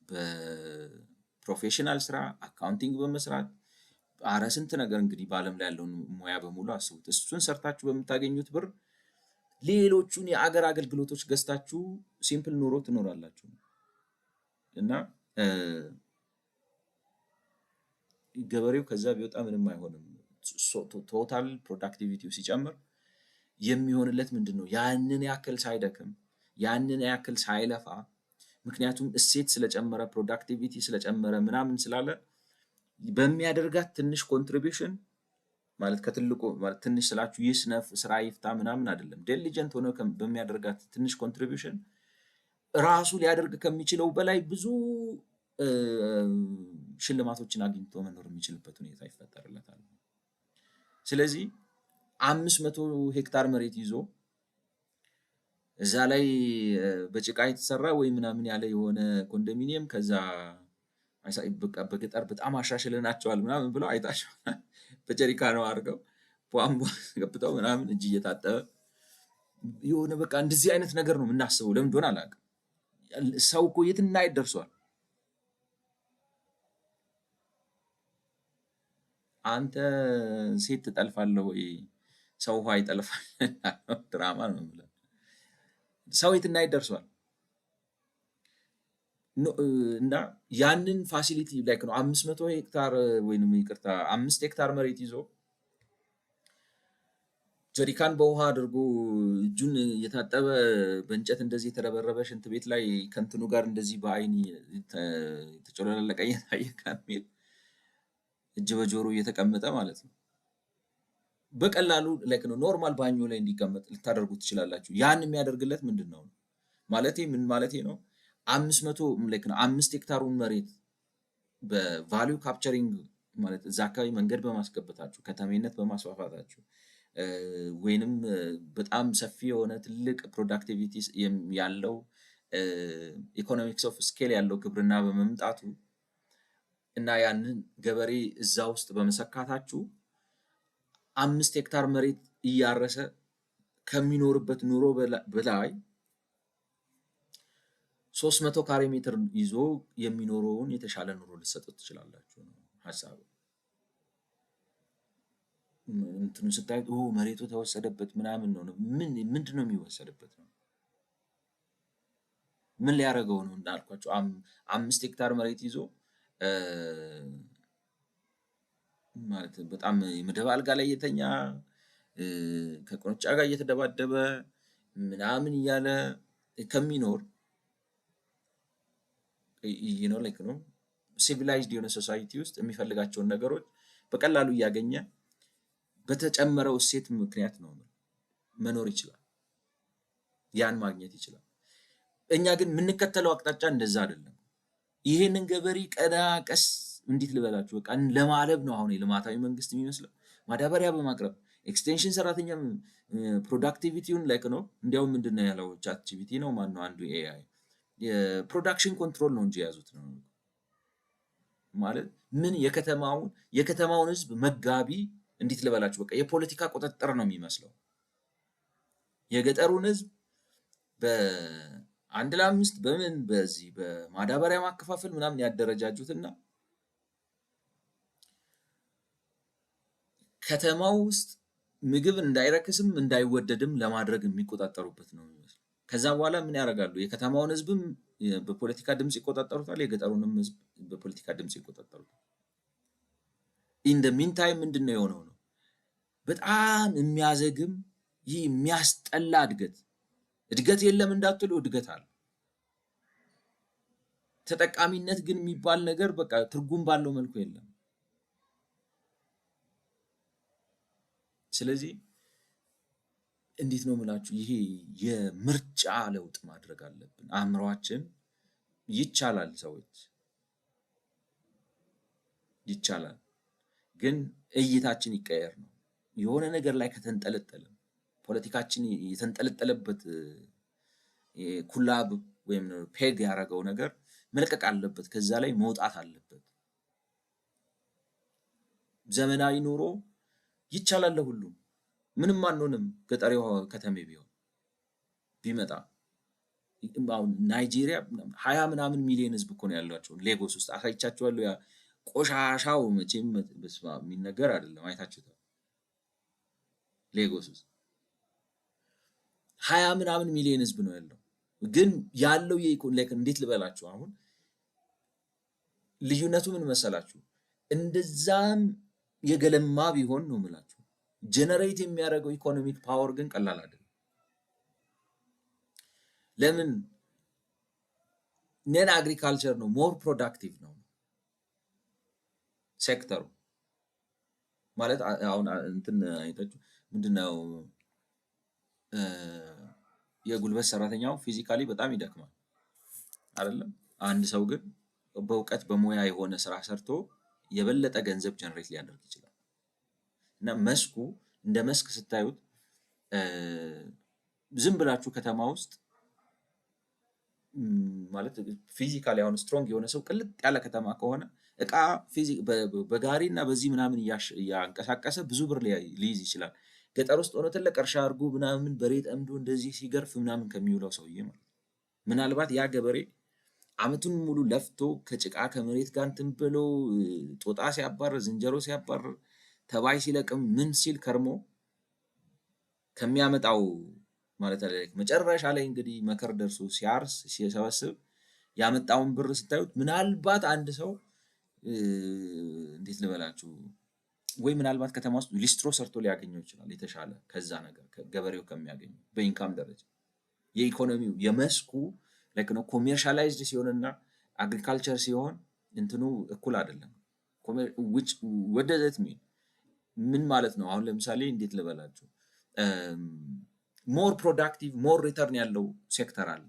በፕሮፌሽናል ስራ፣ አካውንቲንግ በመስራት አረ ስንት ነገር እንግዲህ በዓለም ላይ ያለውን ሙያ በሙሉ አስቡት። እሱን ሰርታችሁ በምታገኙት ብር ሌሎቹን የአገር አገልግሎቶች ገዝታችሁ ሲምፕል ኑሮ ትኖራላችሁ እና ገበሬው ከዛ ቢወጣ ምንም አይሆንም። ቶታል ፕሮዳክቲቪቲው ሲጨምር የሚሆንለት ምንድን ነው? ያንን ያክል ሳይደክም ያንን ያክል ሳይለፋ፣ ምክንያቱም እሴት ስለጨመረ ፕሮዳክቲቪቲ ስለጨመረ ምናምን ስላለ በሚያደርጋት ትንሽ ኮንትሪቢዩሽን ማለት ከትልቁ ማለት ትንሽ ስላችሁ ይስነፍ ስራ ይፍታ ምናምን አይደለም። ዲሊጀንት ሆኖ በሚያደርጋት ትንሽ ኮንትሪቢዩሽን ራሱ ሊያደርግ ከሚችለው በላይ ብዙ ሽልማቶችን አግኝቶ መኖር የሚችልበት ሁኔታ ይፈጠርለታል። ስለዚህ 500 ሄክታር መሬት ይዞ እዛ ላይ በጭቃ የተሰራ ወይ ምናምን ያለ የሆነ ኮንዶሚኒየም ከዛ በገጠር በጣም አሻሽለናቸዋል ምናምን ብለው አይታችኋል። በጀሪካ ነው አድርገው ቧንቧ ገብተው ምናምን እጅ እየታጠበ የሆነ በቃ እንደዚህ አይነት ነገር ነው የምናስበው። ለምን እንደሆነ አላውቅም። ሰው እኮ የትና የት ደርሷል። አንተ ሴት ትጠልፋለህ ወይ ሰው ውሃ ይጠልፋል? ድራማ ነው የምለው። ሰው የትና የት ደርሷል። እና ያንን ፋሲሊቲ ላይክ ነው 500 ሄክታር ወይንም ይቅርታ 5 ሄክታር መሬት ይዞ ጀሪካን በውሃ አድርጎ እጁን እየታጠበ በእንጨት እንደዚህ የተረበረበ ሽንት ቤት ላይ ከእንትኑ ጋር እንደዚህ በአይን የተጨለለቀ እየታየ ከሚል እጅ በጆሮ እየተቀመጠ ማለት ነው በቀላሉ ላይክ ነው ኖርማል ባኞ ላይ እንዲቀመጥ ልታደርጉ ትችላላችሁ። ያን የሚያደርግለት ምንድን ነው ማለቴ ምን ማለቴ ነው? 500 ላይክ ነው 5 ሄክታሩን መሬት በቫልዩ ካፕቸሪንግ ማለት እዛ አካባቢ መንገድ በማስገበታችሁ ከተሜነት በማስፋፋታችሁ ወይንም በጣም ሰፊ የሆነ ትልቅ ፕሮዳክቲቪቲ ያለው ኢኮኖሚክስ ኦፍ ስኬል ያለው ግብርና በመምጣቱ እና ያንን ገበሬ እዛ ውስጥ በመሰካታችሁ 5 ሄክታር መሬት እያረሰ ከሚኖርበት ኑሮ በላይ 300 ካሬ ሜትር ይዞ የሚኖረውን የተሻለ ኑሮ ልትሰጡት ትችላላችሁ ነው ሐሳቡ። እንትኑ ስታዩት መሬቱ ተወሰደበት ምናምን ነው። ምንድነው የሚወሰድበት ነው? ምን ሊያደርገው ነው? እንዳልኳቸው 5 ሄክታር መሬት ይዞ ማለት በጣም የምድብ አልጋ ላይ እየተኛ ከቆንጫ ጋር እየተደባደበ ምናምን እያለ ከሚኖር ላይክ ነው ሲቪላይዝድ የሆነ ሶሳይቲ ውስጥ የሚፈልጋቸውን ነገሮች በቀላሉ እያገኘ በተጨመረው እሴት ምክንያት ነው መኖር ይችላል፣ ያን ማግኘት ይችላል። እኛ ግን የምንከተለው አቅጣጫ እንደዛ አይደለም። ይሄንን ገበሬ ቀዳ ቀስ እንዴት ልበላችሁ በቃ ለማለብ ነው አሁን የልማታዊ መንግስት የሚመስለው። ማዳበሪያ በማቅረብ ኤክስቴንሽን ሰራተኛ ፕሮዳክቲቪቲውን ላይክ ነው። እንዲያውም ምንድነው ያለው ቻት ጂፒቲ ነው ማነው አንዱ ኤአይ የፕሮዳክሽን ኮንትሮል ነው እንጂ የያዙት ነው ማለት ምን የከተማውን ህዝብ መጋቢ እንዴት ልበላችሁ በቃ የፖለቲካ ቁጥጥር ነው የሚመስለው። የገጠሩን ህዝብ በአንድ ለአምስት በምን በዚህ በማዳበሪያ ማከፋፈል ምናምን ያደረጃጁትና ከተማው ውስጥ ምግብ እንዳይረክስም እንዳይወደድም ለማድረግ የሚቆጣጠሩበት ነው የሚመስለው። ከዛ በኋላ ምን ያደርጋሉ? የከተማውን ህዝብም በፖለቲካ ድምጽ ይቆጣጠሩታል፣ የገጠሩንም ህዝብ በፖለቲካ ድምጽ ይቆጣጠሩታል። ኢን ደ ሚን ታይም ምንድነው የሆነው ነው በጣም የሚያዘግም ይህ የሚያስጠላ እድገት የለም እንዳትሉ እድገት አለ። ተጠቃሚነት ግን የሚባል ነገር በቃ ትርጉም ባለው መልኩ የለም። ስለዚህ እንዴት ነው የምላችሁ ይሄ የምርጫ ለውጥ ማድረግ አለብን። አእምሯችን ይቻላል፣ ሰዎች ይቻላል፣ ግን እይታችን ይቀየር ነው። የሆነ ነገር ላይ ከተንጠለጠለ ፖለቲካችን የተንጠለጠለበት ኩላብ ወይም ፔግ ያደረገው ነገር መልቀቅ አለበት፣ ከዛ ላይ መውጣት አለበት። ዘመናዊ ኑሮ ይቻላል ለሁሉም። ምንም አንሆንም። ገጠሬው ከተሜ ቢመጣ አሁን ናይጄሪያ 20 ምናምን ሚሊዮን ህዝብ እኮ ነው ያሏቸው። ሌጎስ ውስጥ አሳይቻችኋለሁ። ያ ቆሻሻው መቼም በስመ አብ የሚነገር አይደለም። አይታችሁታል። ሌጎስ ውስጥ 20 ምናምን ሚሊዮን ህዝብ ነው ያለው። ግን ያለው እንዴት ልበላችሁ፣ አሁን ልዩነቱ ምን መሰላችሁ? እንደዛም የገለማ ቢሆን ነው የምላችሁ፣ ጀነሬት የሚያደርገው ኢኮኖሚክ ፓወር ግን ቀላል አይደለም። ለምን? ነን አግሪካልቸር ነው ሞር ፕሮዳክቲቭ ነው ሴክተሩ ማለት። አሁን እንትን አይታችሁ ምንድነው የጉልበት ሰራተኛው ፊዚካሊ በጣም ይደክማል አይደለም? አንድ ሰው ግን በእውቀት በሙያ የሆነ ስራ ሰርቶ የበለጠ ገንዘብ ጀነሬት ሊያደርግ ይችላል። እና መስኩ እንደ መስክ ስታዩት ዝም ብላችሁ ከተማ ውስጥ ማለት ፊዚካሊ አሁን ስትሮንግ የሆነ ሰው ቅልጥ ያለ ከተማ ከሆነ እቃ በጋሪ እና በዚህ ምናምን እያንቀሳቀሰ ብዙ ብር ሊይዝ ይችላል። ገጠር ውስጥ ሆኖ ትልቅ እርሻ አድርጎ ምናምን በሬ ጠምዶ እንደዚህ ሲገርፍ ምናምን ከሚውለው ሰውዬ ማለት ምናልባት ያ ገበሬ አመቱን ሙሉ ለፍቶ ከጭቃ ከመሬት ጋር እንትን ብሎ ጦጣ ሲያባርር፣ ዝንጀሮ ሲያባርር፣ ተባይ ሲለቅም ምን ሲል ከርሞ ከሚያመጣው ማለት አይደለም። መጨረሻ ላይ እንግዲህ መከር ደርሶ ሲያርስ ሲሰበስብ ያመጣውን ብር ስታዩት ምናልባት አንድ ሰው እንዴት ልበላችሁ ወይ ምናልባት ከተማ ውስጥ ሊስትሮ ሰርቶ ሊያገኘው ይችላል የተሻለ ከዛ ነገር ገበሬው ከሚያገኘው በኢንካም ደረጃ። የኢኮኖሚው የመስኩ ላይክ ነው ኮሜርሻላይዝድ ሲሆንና አግሪካልቸር ሲሆን እንትኑ እኩል አይደለም። ወደዘት ምን ማለት ነው? አሁን ለምሳሌ እንዴት ልበላችሁ ሞር ፕሮዳክቲቭ ሞር ሪተርን ያለው ሴክተር አለ።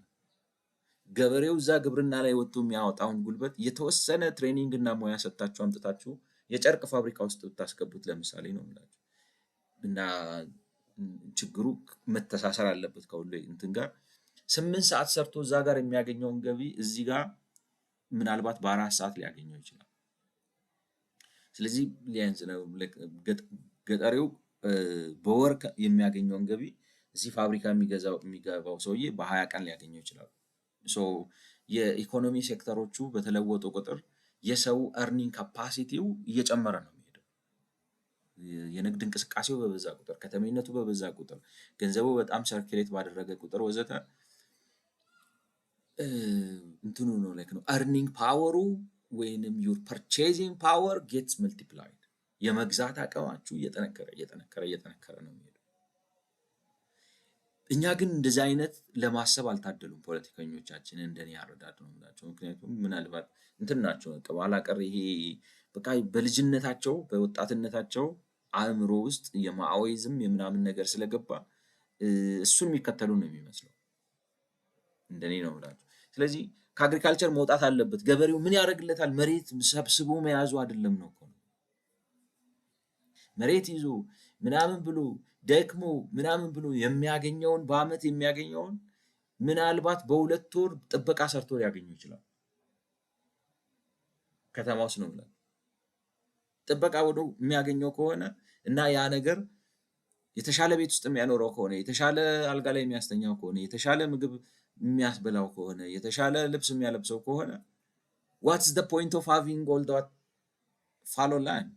ገበሬው እዛ ግብርና ላይ ወጥቶ የሚያወጣውን ጉልበት የተወሰነ ትሬኒንግ እና ሙያ ሰጥታችሁ አምጥታችሁ የጨርቅ ፋብሪካ ውስጥ ብታስገቡት ለምሳሌ ነው የምላችሁ። እና ችግሩ መተሳሰር አለበት ከሁሉ እንትን ጋር 8 ሰዓት ሰርቶ እዛ ጋር የሚያገኘውን ገቢ እዚህ ጋር ምናልባት በ4 ሰዓት ሊያገኘው ይችላል። ስለዚህ ሊያንስ ነው ገጠሬው በወር የሚያገኘውን ገቢ እዚህ ፋብሪካ የሚገባው ሰውዬ በ20 ቀን ሊያገኘው ይችላል። ሶ የኢኮኖሚ ሴክተሮቹ በተለወጡ ቁጥር የሰው እርኒንግ ካፓሲቲው እየጨመረ ነው የሚሄደው። የንግድ እንቅስቃሴው በበዛ ቁጥር፣ ከተሜነቱ በበዛ ቁጥር፣ ገንዘቡ በጣም ሰርኪሌት ባደረገ ቁጥር ወዘተ እንትኑ ነው ላይክ ነው እርኒንግ ፓወሩ ወይንም ዩር ፐርቼዚንግ ፓወር ጌትስ መልቲፕላይድ። የመግዛት አቅማችሁ እየጠነከረ ነው የሚሄደው። እኛ ግን እንደዚህ አይነት ለማሰብ አልታደሉም ፖለቲከኞቻችን፣ እንደኔ ያረዳድ ነው የምላቸው። ምክንያቱም ምናልባት እንትን ናቸው ኋላ ቀር ይሄ በቃ በልጅነታቸው በወጣትነታቸው አእምሮ ውስጥ የማኦይዝም የምናምን ነገር ስለገባ እሱን የሚከተሉ ነው የሚመስለው። እንደኔ ነው የምላቸው። ስለዚህ ከአግሪካልቸር መውጣት አለበት። ገበሬው ምን ያደርግለታል? መሬት ሰብስቦ መያዙ አይደለም ነው እኮ መሬት ይዞ ምናምን ብሎ ደክሞ ምናምን ብሎ የሚያገኘውን በአመት የሚያገኘውን ምናልባት በ2 ወር ጥበቃ ሰርቶ ሊያገኙ ይችላል። ከተማ ውስጥ ነው ብለን ጥበቃ ወዶ የሚያገኘው ከሆነ እና ያ ነገር የተሻለ ቤት ውስጥ የሚያኖረው ከሆነ የተሻለ አልጋ ላይ የሚያስተኛው ከሆነ የተሻለ ምግብ የሚያስበላው ከሆነ የተሻለ ልብስ የሚያለብሰው ከሆነ what's the point of having all that fallow land?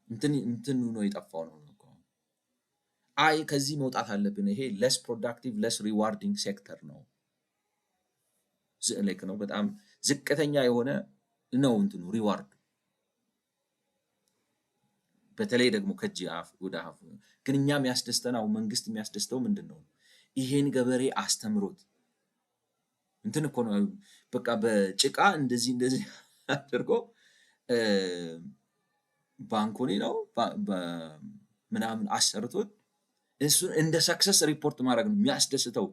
እንትን ነው የጠፋው ነው እኮ። አይ ከዚህ መውጣት አለብን፣ ይሄ less productive less rewarding ሴክተር ነው ላይክ ነው በጣም ዝቅተኛ የሆነ ነው እንትኑ ሪዋርድ። በተለይ ደግሞ ከእጅ አፍ ወደ አፍ። ግን እኛ የሚያስደስተናው መንግስት የሚያስደስተው ምንድን ነው? ይሄን ገበሬ አስተምሮት እንትን እኮ ነው በቃ በጭቃ እንደዚህ አድርጎ ባንኮኒ ነው ምናምን አሰርቶት እሱን እንደ ሰክሰስ ሪፖርት ማድረግ ነው የሚያስደስተው።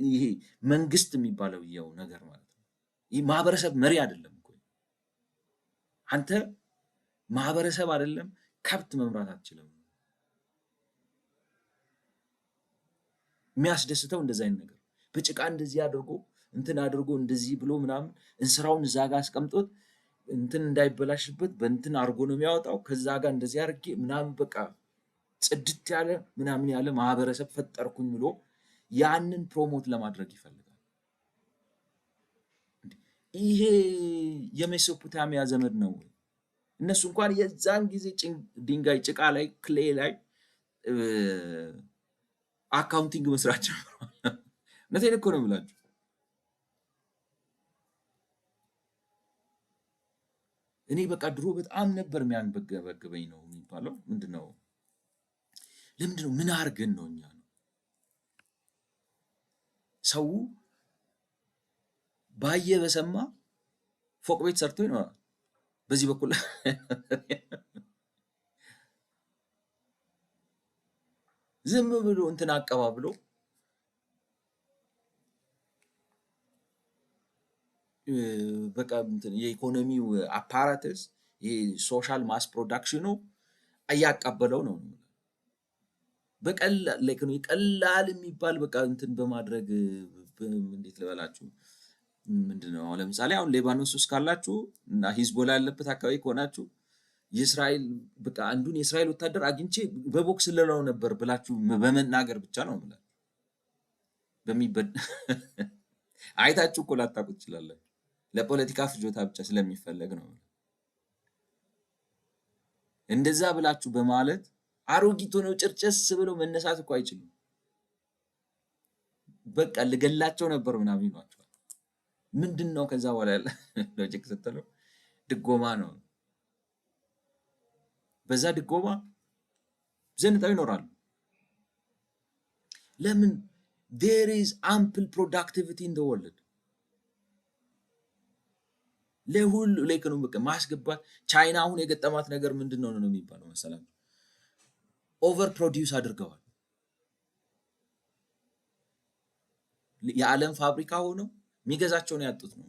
ይሄ መንግስት የሚባለው ይኸው ነገር ማለት ነው። ይህ ማህበረሰብ መሪ አይደለም እኮ አንተ ማህበረሰብ አይደለም ከብት መምራት አትችልም። የሚያስደስተው እንደዛ አይነት ነገር በጭቃ እንደዚህ አድርጎ እንትን አድርጎ እንደዚህ ብሎ ምናምን እንስራውን እዛ ጋር አስቀምጦት እንትን እንዳይበላሽበት በእንትን አድርጎ ነው የሚያወጣው። ከዛ ጋር እንደዚህ አድርጌ ምናምን በቃ ጽድት ያለ ምናምን ያለ ማህበረሰብ ፈጠርኩኝ ብሎ ያንን ፕሮሞት ለማድረግ ይፈልጋል። ይሄ የሜሶፖታሚያ ዘመድ ነው። እነሱ እንኳን የዛን ጊዜ ድንጋይ ጭቃ ላይ ክሌ ላይ አካውንቲንግ መስራት ጀምረዋል። እውነቴን እኮ ነው የምላችሁ። እኔ በቃ ድሮ በጣም ነበር የሚያንበገበግበኝ ነው የሚባለው። ምንድነው ለምንድነው ምን አድርገን ነው እኛ ነው ሰው ባየ በሰማ ፎቅ ቤት ሰርቶ ይኖራል። በዚህ በኩል ዝም ብሎ እንትን አቀባብሎ በቃ እንትን የኢኮኖሚው አፓራተስ የሶሻል ማስ ፕሮዳክሽኑ እያቀበለው ነው። በቀላል ላይክ ነው ቀላል የሚባል በቃ እንትን በማድረግ እንዴት ልበላችሁ ምንድነው አሁን ለምሳሌ አሁን ሌባኖስ ውስጥ ካላችሁ እና ሂዝቦላ ያለበት አካባቢ ከሆናችሁ የእስራኤል በቃ አንዱን የእስራኤል ወታደር አግኝቼ በቦክስ ልለው ነበር ብላችሁ በመናገር ብቻ ነው ማለት በሚበድ አይታችሁ እኮ ላታውቁ ትችላላችሁ። ለፖለቲካ ፍጆታ ብቻ ስለሚፈለግ ነው። እንደዛ ብላችሁ በማለት አሮጊት ሆነው ጭርጨስ ብለው መነሳት እኮ አይችሉም። በቃ ልገላቸው ነበር ምናምን ይሏቸዋል። ምንድን ነው ከዛ በኋላ ያለ ሎጂክ ስትለው ድጎማ ነው። በዛ ድጎማ ዘንጠው ይኖራሉ። ለምን? there is ample productivity in the world ለሁሉ ለኢኮኖሚ በቃ ማስገባት። ቻይና አሁን የገጠማት ነገር ምንድን ነው ነው የሚባለው መሰላችሁ? ኦቨር ፕሮዲውስ አድርገዋል። የዓለም ፋብሪካ ሆነው የሚገዛቸውን ያጡት ነው።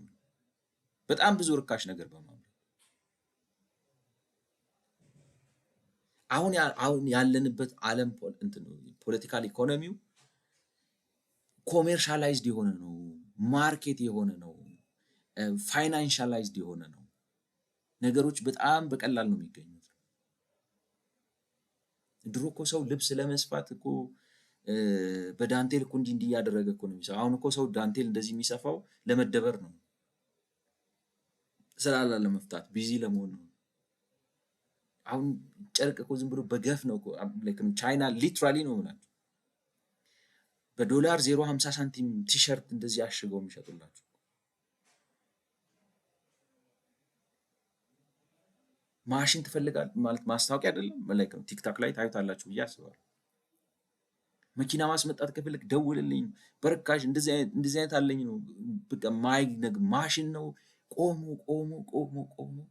በጣም ብዙ ርካሽ ነገር በማምረት አሁን ያለንበት ዓለም ፖለቲካል ኢኮኖሚው ኮሜርሻላይዝድ የሆነ ነው። ማርኬት የሆነ ነው። ፋይናንሻላይዝድ የሆነ ነው። ነገሮች በጣም በቀላል ነው የሚገኙት። ድሮ እኮ ሰው ልብስ ለመስፋት እኮ በዳንቴል እኮ እንዲህ እያደረገ እኮ ነው የሚሰፋው። አሁን እኮ ሰው ዳንቴል እንደዚህ የሚሰፋው ለመደበር ነው፣ ስላላ ለመፍታት ቢዚ ለመሆን ነው። አሁን ጨርቅ እኮ ዝም ብሎ በገፍ ነው እኮ ቻይና ሊትራሊ ነው ማለት በዶላር 0.50 ሳንቲም ቲሸርት እንደዚህ አሽገው የሚሸጡላችሁ። ማሽን ትፈልጋል ማለት ማስታወቂያ አይደለም ማለት ነው። ቲክታክ ላይ ታዩታላችሁ ብዬ አስባለሁ። መኪና ማስመጣት ከፈለግ ደውልልኝ በርካሽ እንደዚህ አይነት አለኝ ነው በቃ ማሽን ነው።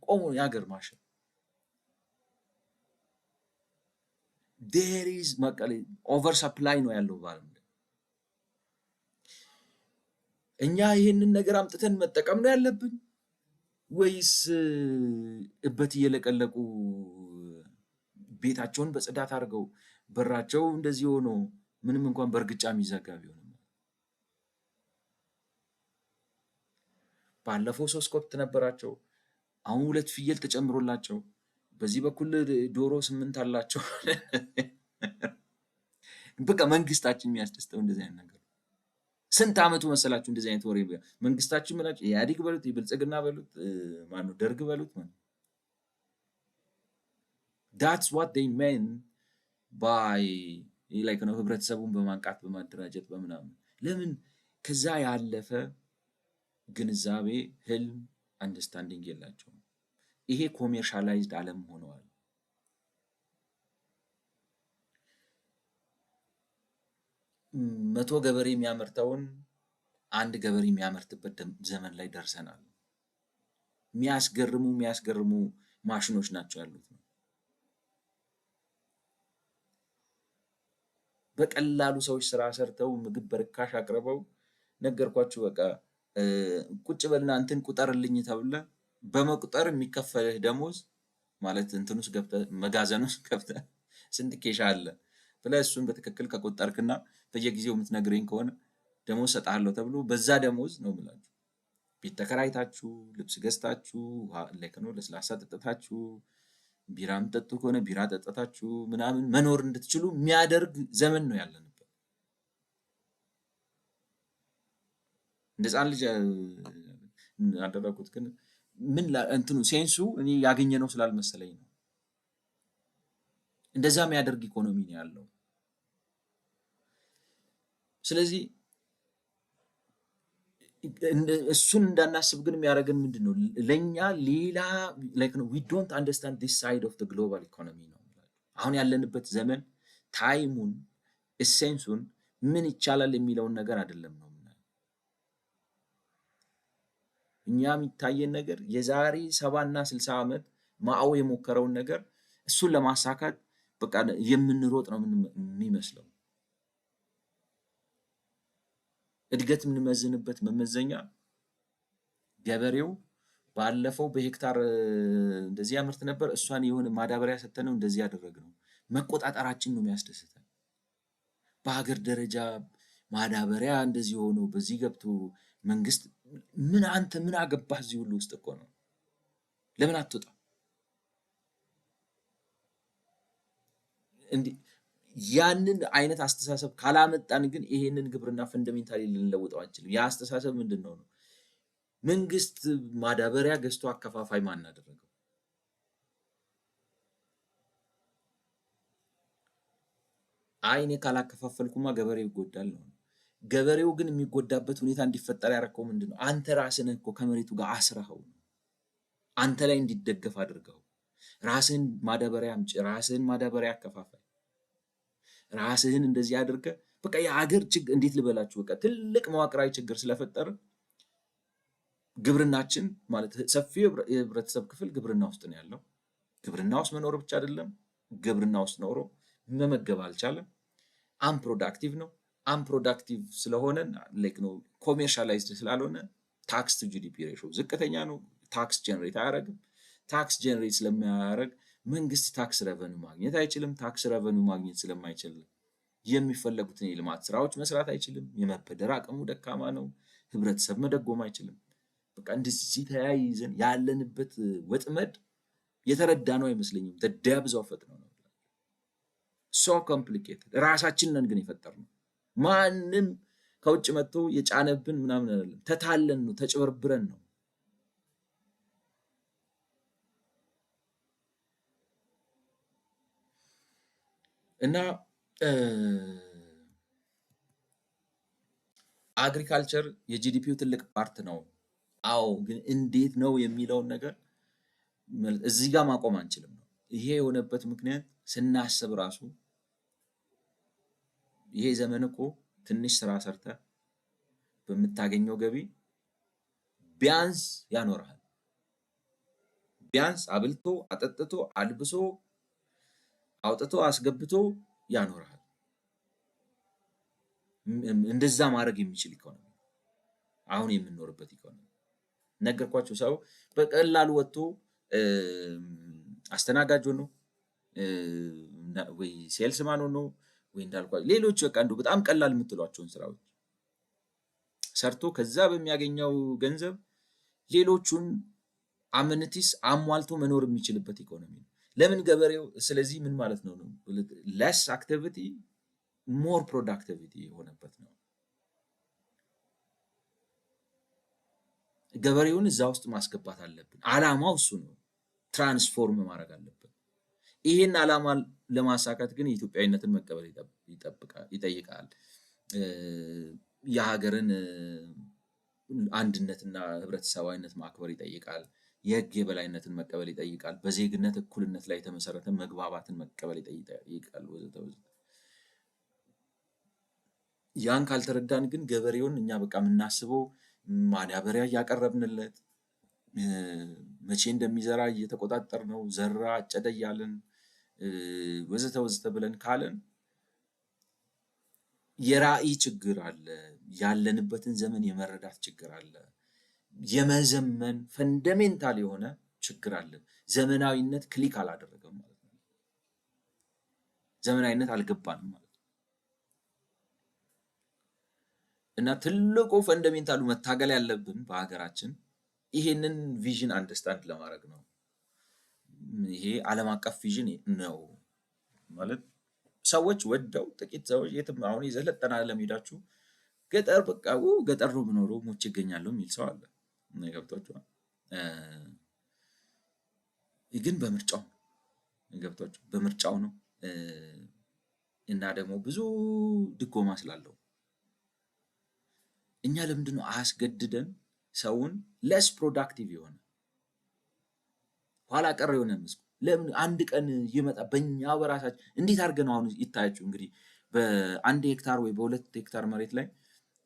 ቆሞ የሀገር ማሽን there is ኦቨር ሰፕላይ ነው ያለው ባለም። እኛ ይህንን ነገር አምጥተን መጠቀም ነው ያለብን ወይስ እበት እየለቀለቁ ቤታቸውን በጽዳት አድርገው በራቸው እንደዚህ ሆኖ ምንም እንኳን በእርግጫ የሚዘጋ ቢሆንም ባለፈው 3 ከብት ነበራቸው፣ አሁን 2 ፍየል ተጨምሮላቸው በዚህ በኩል ዶሮ 8 አላቸው። በቃ መንግስታችን የሚያስደስተው እንደዚህ አይነት ነገር። ስንት አመቱ መሰላችሁ እንደዚህ አይነት ወሬ መንግስታችን ምናጭ ኢህአዴግ በሉት የብልጽግና በሉት ማነው ደርግ በሉት ማለት that's what they meant by like ነው ህብረተሰቡን በማንቃት በማደራጀት በምናምን። ለምን ከዛ ያለፈ ግንዛቤ ህልም አንደርስታንዲንግ የላቸውም። ይሄ ኮሜርሻላይዝድ ዓለም ሆነዋል። መቶ ገበሬ የሚያመርተውን አንድ ገበሬ የሚያመርትበት ዘመን ላይ ደርሰናል። የሚያስገርሙ ማሽኖች ናቸው ያሉት ነው። በቀላሉ ሰዎች ስራ ሰርተው ምግብ በርካሽ አቅርበው ነገርኳችሁ በቃ ቁጭ በልና እንትን ቁጠርልኝ ተብለ በመቁጠር የሚከፈልህ ደሞዝ ማለት እንትን ውስጥ ገብተህ መጋዘን ውስጥ ገብተህ ስንት ኬሻ አለ ብለህ እሱን በትክክል ከቆጠርክና በየጊዜው የምትነግረኝ ከሆነ ደሞዝ ሰጣለሁ ተብሎ በዛ ደሞዝ ነው የምላችሁ ቤት ተከራይታችሁ ልብስ ገዝታችሁ ለስላሳ ጠጥታችሁ ቢራም ጠጡ ከሆነ ቢራ ጠጥታችሁ ምናምን መኖር እንድትችሉ የሚያደርግ ዘመን ነው ያለንበት። እንደ ሕፃን ልጅ አደረኩት ግን ምን እንትኑ ሴንሱ እኔ ያገኘ ነው ስላልመሰለኝ ነው። እንደዛ የሚያደርግ ኢኮኖሚ ነው ያለው። ስለዚህ እሱን እንዳናስብ ግን የሚያደርገን ምንድን ነው? ለእኛ ሌላ ዊ ዶንት አንደርስታንድ ዲስ ሳይድ ኦፍ ግሎባል ኢኮኖሚ ነው። አሁን ያለንበት ዘመን ታይሙን ኤሴንሱን ምን ይቻላል የሚለውን ነገር አይደለም ነው የምናየው። እኛ የሚታየን ነገር የዛሬ 70 እና 60 ዓመት ማኦ የሞከረውን ነገር እሱን ለማሳካት በቃ የምንሮጥ ነው የሚመስለው። እድገት የምንመዝንበት መመዘኛ ገበሬው ባለፈው በሄክታር እንደዚህ ያምርት ነበር፣ እሷን የሆነ ማዳበሪያ ሰተነው እንደዚህ ያደረግነው መቆጣጠራችን ነው የሚያስደስተን። በሀገር ደረጃ ማዳበሪያ እንደዚህ ሆኖ በዚህ ገብቶ መንግስት አንተ ምን አገባህ እዚህ ሁሉ ውስጥ እኮ ነው፣ ለምን አትወጣ? ያንን አይነት አስተሳሰብ ካላመጣን ግን ይሄንን ግብርና ፈንዳሜንታሊ ልንለውጠው አንችልም። ያ አስተሳሰብ ምንድነው ነው? መንግስት ማዳበሪያ ገዝቶ አከፋፋይ ማን አደረገው? አይ እኔ ካላከፋፈልኩማ ገበሬው ይጎዳል ነው። ገበሬው ግን የሚጎዳበት ሁኔታ እንዲፈጠር ያደረገው ምንድነው? አንተ ራስህን እኮ ከመሬቱ ጋር አስረኸው ነው። አንተ ላይ እንዲደገፍ አድርገው ራስህን ማዳበሪያ አምጪ፣ ራስህን ማዳበሪያ አከፋፋይ፣ ራስህን እንደዚህ አድርገህ በቃ የሀገር ችግር እንዴት ልበላችሁ፣ በቃ ትልቅ መዋቅራዊ ችግር ስለፈጠረ ግብርናችን ማለት ሰፊው የህብረተሰብ ክፍል ግብርና ውስጥ ነው ያለው። ግብርና ውስጥ መኖር ብቻ አይደለም፣ ግብርና ውስጥ ኖሮ መመገብ አልቻለም። አንፕሮዳክቲቭ ነው። አንፕሮዳክቲቭ ስለሆነ ላይክ ነው ኮሜርሻላይዝድ ስላልሆነ ታክስ ቱ ጂዲፒ ሬሾ ዝቅተኛ ነው። ታክስ ጀነሬት አያደርግም። ታክስ ጀነሬት ስለማያደርግ መንግስት ታክስ ረቨኑ ማግኘት አይችልም። ታክስ ረቨኑ ማግኘት ስለማይችል የሚፈለጉትን የልማት ስራዎች መስራት አይችልም። የመበደር አቅሙ ደካማ ነው። ህብረተሰብ መደጎም አይችልም። በቃ እንደዚህ ተያይዘን ያለንበት ወጥመድ የተረዳ ነው አይመስለኝም። ደብዝ ኦፍ ኢት ነው ሶ ኮምፕሊኬትድ። ራሳችንን ግን የፈጠርነው ማንም ከውጭ መጥቶ የጫነብን ምናምን አይደለም። ተታለን ነው፣ ተጭበርብረን ነው። እና አግሪካልቸር የጂዲፒው ትልቅ ፓርት ነው። አዎ፣ ግን እንዴት ነው የሚለውን ነገር እዚህ ጋር ማቆም አንችልም ነው። ይሄ የሆነበት ምክንያት ስናስብ ራሱ ይሄ ዘመን እኮ ትንሽ ስራ ሰርተ በምታገኘው ገቢ ቢያንስ ያኖርሃል። ቢያንስ አብልቶ አጠጥቶ አልብሶ አውጥቶ አስገብቶ ያኖርሃል። እንደዛ ማድረግ የሚችል ኢኮኖሚ አሁን የምንኖርበት ኢኮኖሚ ነገርኳቸው። ሰው በቀላሉ ወጥቶ አስተናጋጅ ሆኖ ወይ ሴልስማን ሆኖ ወይ እንዳልኳቸው ሌሎች በቃ እንደው በጣም ቀላል የምትሏቸውን ስራዎች ሰርቶ ከዛ በሚያገኘው ገንዘብ ሌሎቹን አምኒቲስ አሟልቶ መኖር የሚችልበት ኢኮኖሚ ነው። ለምን ገበሬው? ስለዚህ ምን ማለት ነው ነው ለስ አክቲቪቲ ሞር ፕሮዳክቲቪቲ የሆነበት ነው። ገበሬውን እዛ ውስጥ ማስገባት አለብን። አላማው እሱ ነው። ትራንስፎርም ማድረግ አለብን። ይሄን አላማ ለማሳካት ግን የኢትዮጵያዊነትን መቀበል ይጠይቃል። የሀገርን አንድነትና ህብረተሰባዊነት ማክበር ይጠይቃል። የህግ የበላይነትን መቀበል ይጠይቃል። በዜግነት እኩልነት ላይ የተመሰረተ መግባባትን መቀበል ይጠይቃል ወዘተ ወዘተ። ያን ካልተረዳን ግን ገበሬውን እኛ በቃ የምናስበው ማዳበሪያ እያቀረብንለት መቼ እንደሚዘራ እየተቆጣጠር ነው፣ ዘራ አጨደ እያልን ወዘተ ወዘተ ብለን ካለን የራዕይ ችግር አለ። ያለንበትን ዘመን የመረዳት ችግር አለ። የመዘመን ፈንዳሜንታል የሆነ ችግር አለ። ዘመናዊነት ክሊክ አላደረገም ማለት ነው። ዘመናዊነት አልገባንም ማለት ነው። እና ትልቁ ፈንዳሜንታሉ መታገል ያለብን በሀገራችን ይሄንን ቪዥን አንደርስታንድ ለማድረግ ነው። ይሄ ዓለም አቀፍ ቪዥን ነው ማለት ሰዎች ወደው ጥቂት ሰዎች የትም አሁን የዘለጠነ ዓለም ሄዳችሁ ገጠር በቃ ገጠር ነው የምኖረው ሞቼ እገኛለሁ የሚል ሰው አለ። ገብቷችኋል? ግን በምርጫው ገብቷችሁ በምርጫው ነው እና ደግሞ ብዙ ድጎማ ስላለው እኛ ለምንድን ነው አያስገድደን ሰውን ለስ ፕሮዳክቲቭ የሆነ ኋላ ቀር የሆነ መስኩ ለምን አንድ ቀን ይመጣ በእኛ በራሳችን እንዴት አድርገን አሁን ይታያችሁ እንግዲህ በ1 ሄክታር ወይ በ2 ሄክታር መሬት ላይ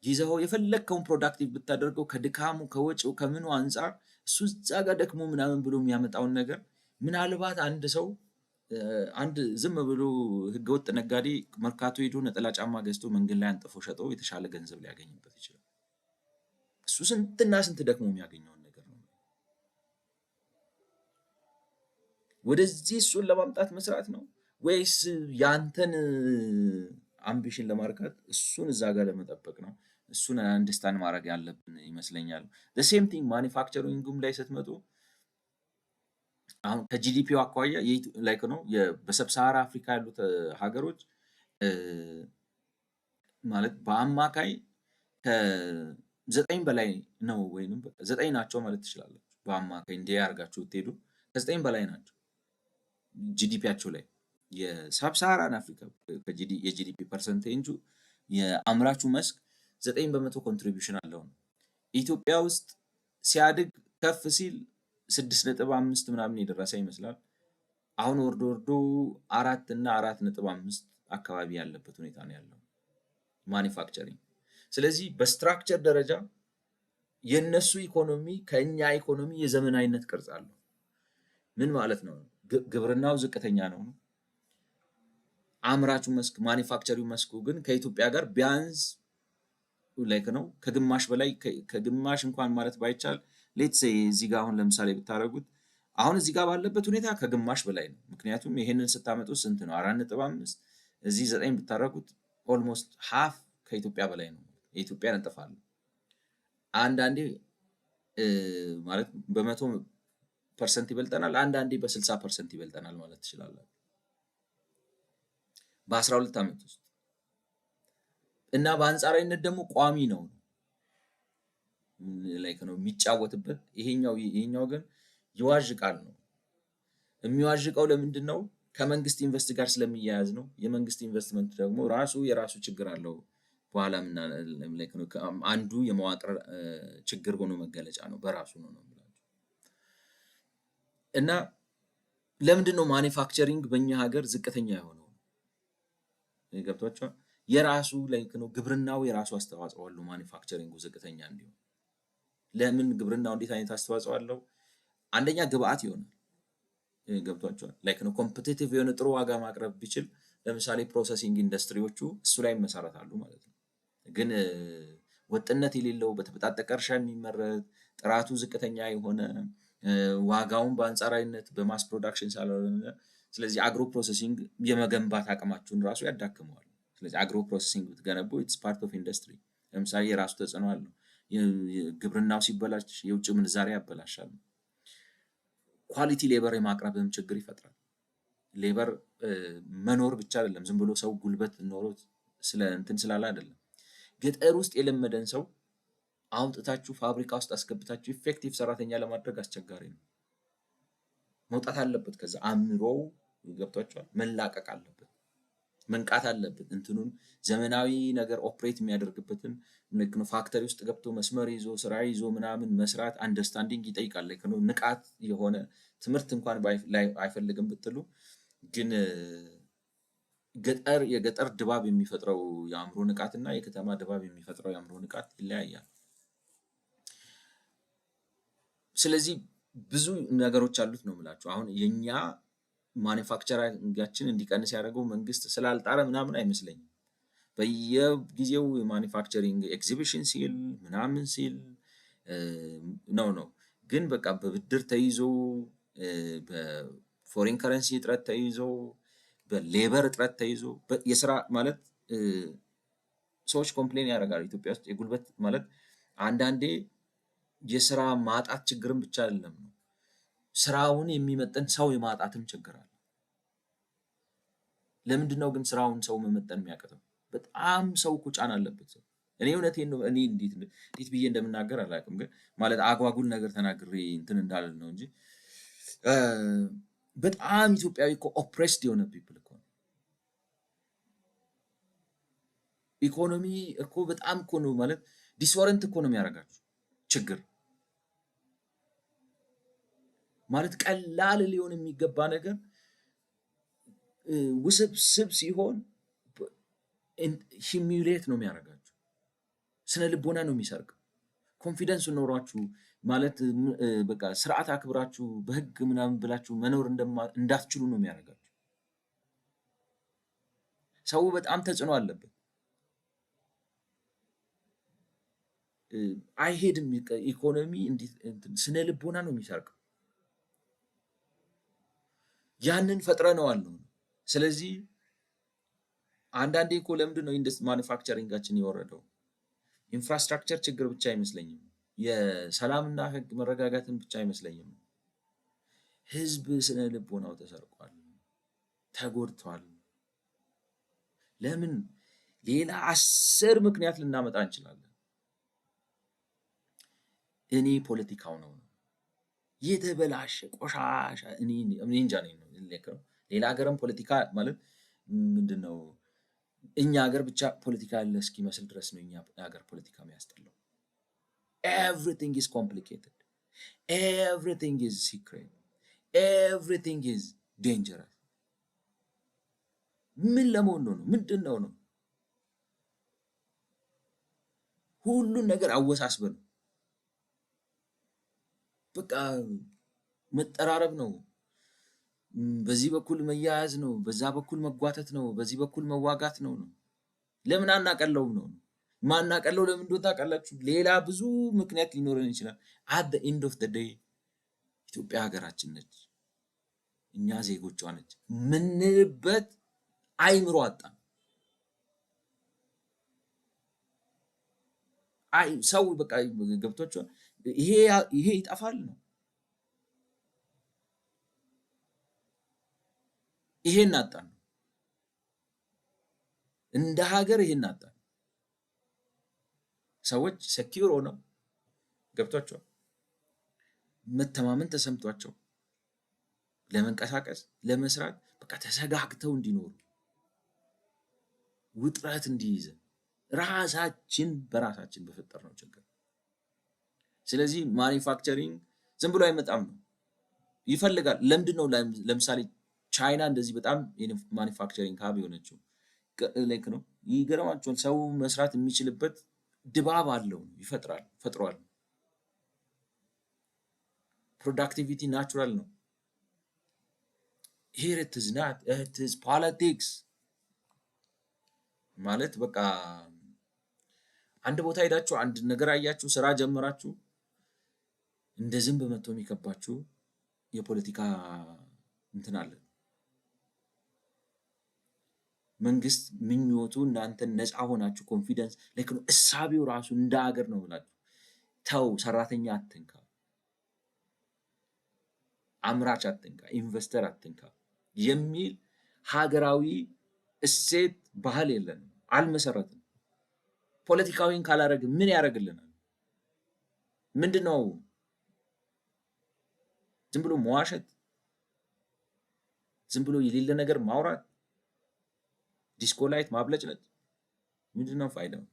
ይዘው የፈለግከውን ፕሮዳክቲቭ ብታደርገው ከድካሙ ከወጪው ከምኑ አንጻር እሱ እዛ ጋር ደክሞ ምናምን ብሎ የሚያመጣውን ነገር ምናልባት አንድ ሰው አንድ ዝም ብሎ ህገወጥ ነጋዴ መርካቶ ሄዶ ነጠላ ጫማ ገዝቶ መንገድ ላይ አንጥፎ ሸጦ የተሻለ ገንዘብ ሊያገኝበት ይችላል። እሱ ስንትና ስንት ደክሞ የሚያገኘውን ነገር ነው። ወደዚህ እሱን ለማምጣት መስራት ነው ወይስ ያንተን አምቢሽን ለማርካት እሱን እዛ ጋር ለመጠበቅ ነው? እሱን አንደርስታንድ ማድረግ ያለብን ይመስለኛል። the same thing ማኒፋክቸሪንግም ላይ ስትመጡ አሁን ከጂዲፒው አኳያ ላይክ ነው በሰብሳሃራ አፍሪካ ያሉት ሀገሮች ማለት በአማካይ ከ9 በላይ ነው ወይንም በቃ 9 ናቸው ማለት ትችላላችሁ። በአማካይ እንዲህ አድርጋችሁ ብትሄዱ ከ9 በላይ ናቸው ጂዲፒያቸው ላይ የሳብሳሃራን አፍሪካ የጂዲፒ ፐርሰንቴጁ የአምራቹ መስክ 9% ኮንትሪቢዩሽን አለው ነው። ኢትዮጵያ ውስጥ ሲያድግ ከፍ ሲል 6.5 ምናምን የደረሰ ይመስላል። አሁን ወርዶ 4 እና 4.5 አካባቢ ያለበት ሁኔታ ነው ያለው ማኒፋክቸሪንግ። ስለዚህ በስትራክቸር ደረጃ የነሱ ኢኮኖሚ ከኛ ኢኮኖሚ የዘመናዊነት ቅርጽ አለው። ምን ማለት ነው? ግብርናው ዝቅተኛ ነው። አምራቹ መስክ ማኒፋክቸሪንግ መስኩ ግን ከኢትዮጵያ ጋር ቢያንስ ላይክ ነው ከግማሽ በላይ ከግማሽ እንኳን ማለት ባይቻል ሌትስ ሴይ እዚህ ጋር አሁን ለምሳሌ ብታደርጉት አሁን እዚህ ጋር ባለበት ሁኔታ ከግማሽ በላይ ነው። ምክንያቱም ይሄንን ስታመጡ ስንት ነው 4.5 እዚህ 9 ብታደርጉት ኦልሞስት ሃፍ ከኢትዮጵያ በላይ ነው። የኢትዮጵያን እንጥፋለን። አንዳንዴ ማለት በ100% ይበልጠናል፣ አንዳንዴ በ60% ይበልጠናል ማለት ትችላላችሁ በ12 ዓመት ውስጥ እና በአንጻራዊነት ደግሞ ቋሚ ነው ላይክ ነው የሚጫወትበት። ይሄኛው ግን ይዋዥቃል ነው። የሚዋዥቀው ለምንድን ነው? ከመንግስት ኢንቨስት ጋር ስለሚያያዝ ነው። የመንግስት ኢንቨስትመንት ደግሞ ራሱ የራሱ ችግር አለው። በኋላ ላይክ ነው አንዱ የመዋቅር ችግር ሆኖ መገለጫ ነው በራሱ ነው ነው እና ለምንድን ነው ማኒፋክቸሪንግ በእኛ ሀገር ዝቅተኛ የሆነው? ገብቷቸዋል። የራሱ ላይክ ነው ግብርናው የራሱ አስተዋጽኦ አለው ማኒፋክቸሪንጉ ዝቅተኛ እንዲሆን። ለምን ግብርናው እንዴት አይነት አስተዋጽኦ አለው? አንደኛ ግብአት ይሆናል። ገብቷቸዋል። ላይክ ነው ኮምፒቲቲቭ የሆነ ጥሩ ዋጋ ማቅረብ ቢችል ለምሳሌ ፕሮሰሲንግ ኢንዱስትሪዎቹ እሱ ላይ ይመሰረታሉ ማለት ነው። ግን ወጥነት የሌለው በተበጣጠቀ እርሻ የሚመረት ጥራቱ ዝቅተኛ የሆነ ዋጋውን በአንጻራዊነት በማስ ፕሮዳክሽን ሳልሆነ ስለዚህ አግሮ ፕሮሰሲንግ የመገንባት አቅማችሁን ራሱ ያዳክመዋል። ስለዚህ አግሮ ፕሮሰሲንግ ብትገነቡ ኢትስ ፓርት ኦፍ ኢንዱስትሪ። ለምሳሌ የራሱ ተጽዕኖ አለው። ግብርናው ሲበላሽ የውጭ ምንዛሬ ያበላሻል። ኳሊቲ ሌበር የማቅረብም ችግር ይፈጥራል። ሌበር መኖር ብቻ አይደለም፣ ዝም ብሎ ሰው ጉልበት ኖሮት ስላለ አይደለም። ገጠር ውስጥ የለመደን ሰው አውጥታችሁ ፋብሪካ ውስጥ አስገብታችሁ ኢፌክቲቭ ሰራተኛ ለማድረግ አስቸጋሪ ነው። መውጣት አለበት። ከዛ አእምሮው ገብቷቸዋል መላቀቅ አለበት፣ መንቃት አለበት። እንትኑን ዘመናዊ ነገር ኦፕሬት የሚያደርግበትን ልክ ነው ፋክተሪ ውስጥ ገብቶ መስመር ይዞ ስራ ይዞ ምናምን መስራት አንደርስታንዲንግ ይጠይቃል። ልክ ነው ንቃት የሆነ ትምህርት እንኳን አይፈልግም ብትሉ ግን የገጠር ድባብ የሚፈጥረው የአእምሮ ንቃት እና የከተማ ድባብ የሚፈጥረው የአእምሮ ንቃት ይለያያል። ስለዚህ ብዙ ነገሮች አሉት ነው የምላችሁ። አሁን የኛ ማኒፋክቸሪንጋችን እንዲቀንስ ያደረገው መንግስት ስላልጣረ ምናምን አይመስለኝም። በየጊዜው የማኒፋክቸሪንግ ኤግዚቢሽን ሲል ምናምን ሲል ነው ግን በቃ በብድር ተይዞ በፎሬን ከረንሲ እጥረት ተይዞ በሌበር እጥረት ተይዞ የስራ ማለት ሰዎች ኮምፕሌን ያደርጋሉ ኢትዮጵያ ውስጥ የጉልበት ማለት አንዳንዴ የስራ ማጣት ችግርም ብቻ አይደለም ነው፣ ስራውን የሚመጥን ሰው የማጣትም ችግር አለ። ለምንድን ነው ግን ስራውን ሰው መመጠን የሚያቅተው? በጣም ሰው እኮ ጫና አለበት ሰው። እኔ እውነቴን ነው። እኔ እንዴት ብዬ እንደምናገር አላውቅም፣ ግን ማለት አጓጉል ነገር ተናግሬ እንትን እንዳልል ነው እንጂ በጣም ኢትዮጵያዊ እኮ ኦፕሬስድ የሆነ ፒፕል እኮ ነው። ኢኮኖሚ እኮ በጣም እኮ ነው ማለት ዲስወረንት እኮ ነው የሚያደርጋችሁ ችግር ማለት ቀላል ሊሆን የሚገባ ነገር ውስብስብ ሲሆን ሂሚሌት ነው የሚያደርጋችሁ። ስነ ልቦና ነው የሚሰርቀው። ኮንፊደንስ ኖሯችሁ ማለት በቃ ስርዓት አክብራችሁ በህግ ምናምን ብላችሁ መኖር እንዳትችሉ ነው የሚያደርጋችሁ። ሰው በጣም ተጽዕኖ አለበት። አይሄድም። ኢኮኖሚ ስነ ልቦና ነው የሚሰርቀው። ያንን ፈጥረነዋል ነው። ስለዚህ አንዳንዴ እኮ ለምንድን ነው ማኑፋክቸሪንጋችን የወረደው? ኢንፍራስትራክቸር ችግር ብቻ አይመስለኝም፣ የሰላምና ህግ መረጋጋትን ብቻ አይመስለኝም። ህዝብ ስነ ልቦናው ተሰርቋል፣ ተጎድቷል። ለምን? ሌላ 10 ምክንያት ልናመጣ እንችላለን። እኔ ፖለቲካው ነው የተበላሸ ቆሻሻ። እኔ እንጃ ነኝ ነው። ሌላ ሀገርም ፖለቲካ ማለት ምንድነው? እኛ ሀገር ብቻ ፖለቲካ ያለ እስኪመስል ድረስ ነው እኛ ሀገር ፖለቲካ የሚያስጠላው። ኤቭሪቲንግ ኢዝ ኮምፕሊኬትድ፣ ኤቭሪቲንግ ኢዝ ሲክሬት፣ ኤቭሪቲንግ ኢዝ ዴንጀረስ። ምን ለመሆን ነው? ምንድን ነው? ሁሉን ነገር አወሳስበን በቃ መጠራረብ ነው። በዚህ በኩል መያያዝ ነው፣ በዛ በኩል መጓተት ነው፣ በዚህ በኩል መዋጋት ነው። ለምን አናቀለውም ነው? ማናቀለው ለምን እንደሆነ ታውቃላችሁ? ሌላ ብዙ ምክንያት ሊኖረን ይችላል። አት ዘ ኤንድ ኦፍ ዘ ዴይ ኢትዮጵያ ሀገራችን ነች፣ እኛ ዜጎቿ ነች። ምንበት አይምሮ አጣን። ሰው በቃ ገብቷቸዋል። ይሄ ይጠፋል ነው። ይሄን አጣን ነው እንደ ሀገር። ይሄን አጣን። ሰዎች ሴኪዩር ሆነው ገብቷቸዋል፣ መተማመን ተሰምቷቸው ለመንቀሳቀስ ለመስራት በቃ ተሰጋግተው እንዲኖሩ ውጥረት እንዲይዘን ራሳችን በራሳችን በፈጠርነው ችግር። ስለዚህ ማኒፋክቸሪንግ ዝም ብሎ አይመጣም ነው፣ ይፈልጋል። ለምንድን ነው ለምሳሌ ቻይና እንደዚህ በጣም ማኒፋክቸሪንግ ሀብ የሆነችው? ላይክ ነው ይገርማቸዋል። ሰው መስራት የሚችልበት ድባብ አለው፣ ይፈጥራል፣ ፈጥሯል። ፕሮዳክቲቪቲ ናቹራል ነው። ሂር ኢት ኢዝ ናት፣ ኢት ኢዝ ፖለቲክስ ማለት በቃ አንድ ቦታ ሄዳችሁ አንድ ነገር አያችሁ፣ ስራ ጀመራችሁ፣ እንደ ዝንብ መጥቶ የሚከባችሁ የፖለቲካ እንትን አለ። መንግስት ምኞቱ እናንተን ነፃ ሆናችሁ ኮንፊደንስ ላይክ ነው እሳቢው ራሱ እንደ ሀገር ነው ብላችሁ ተው፣ ሰራተኛ አትንካ፣ አምራች አትንካ፣ ኢንቨስተር አትንካ የሚል ሀገራዊ እሴት ባህል የለንም፣ አልመሰረትም። ፖለቲካዊን ካላረግን ምን ያደርግልናል? ምንድነው? ዝም ብሎ መዋሸት፣ ዝም ብሎ የሌለ ነገር ማውራት፣ ዲስኮ ላይት ማብለጭለጭ ምንድነው ፋይዳው?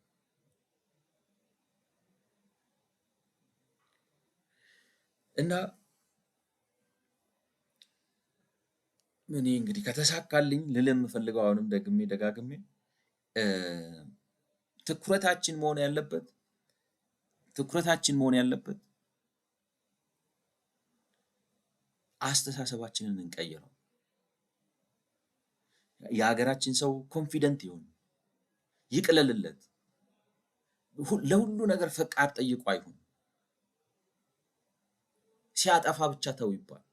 እና እኔ እንግዲህ ከተሳካልኝ ልል የምፈልገው አሁንም ደግሜ ደጋግሜ ትኩረታችን መሆን ያለበት አስተሳሰባችንን እንቀይረው። የሀገራችን ሰው ኮንፊደንት ይሁን፣ ይቅለልለት፣ ለሁሉ ነገር ፈቃድ ጠይቆ አይሁን፣ ሲያጠፋ ብቻ ተው ይባል።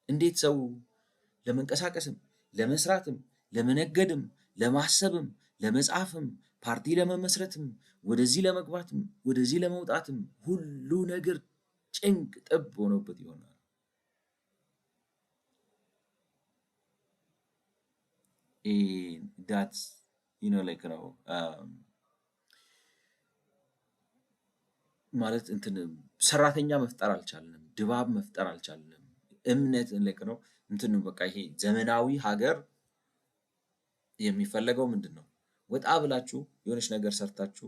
እንዴት ሰው ለመንቀሳቀስም ለመስራትም ለመነገድም ለማሰብም ለመጻፍም ፓርቲ ለመመስረትም ወደዚህ ለመግባትም ወደዚህ ለመውጣትም ሁሉ ነገር ጭንቅ ጥብ ሆኖበት ይሆናል። that's like ነው ማለት እንትን ሰራተኛ መፍጠር አልቻልንም፣ ድባብ መፍጠር አልቻልንም። እምነት ነው እንትን በቃ ይሄ ዘመናዊ ሀገር የሚፈለገው ምንድን ነው? ወጣ ብላችሁ የሆነች ነገር ሰርታችሁ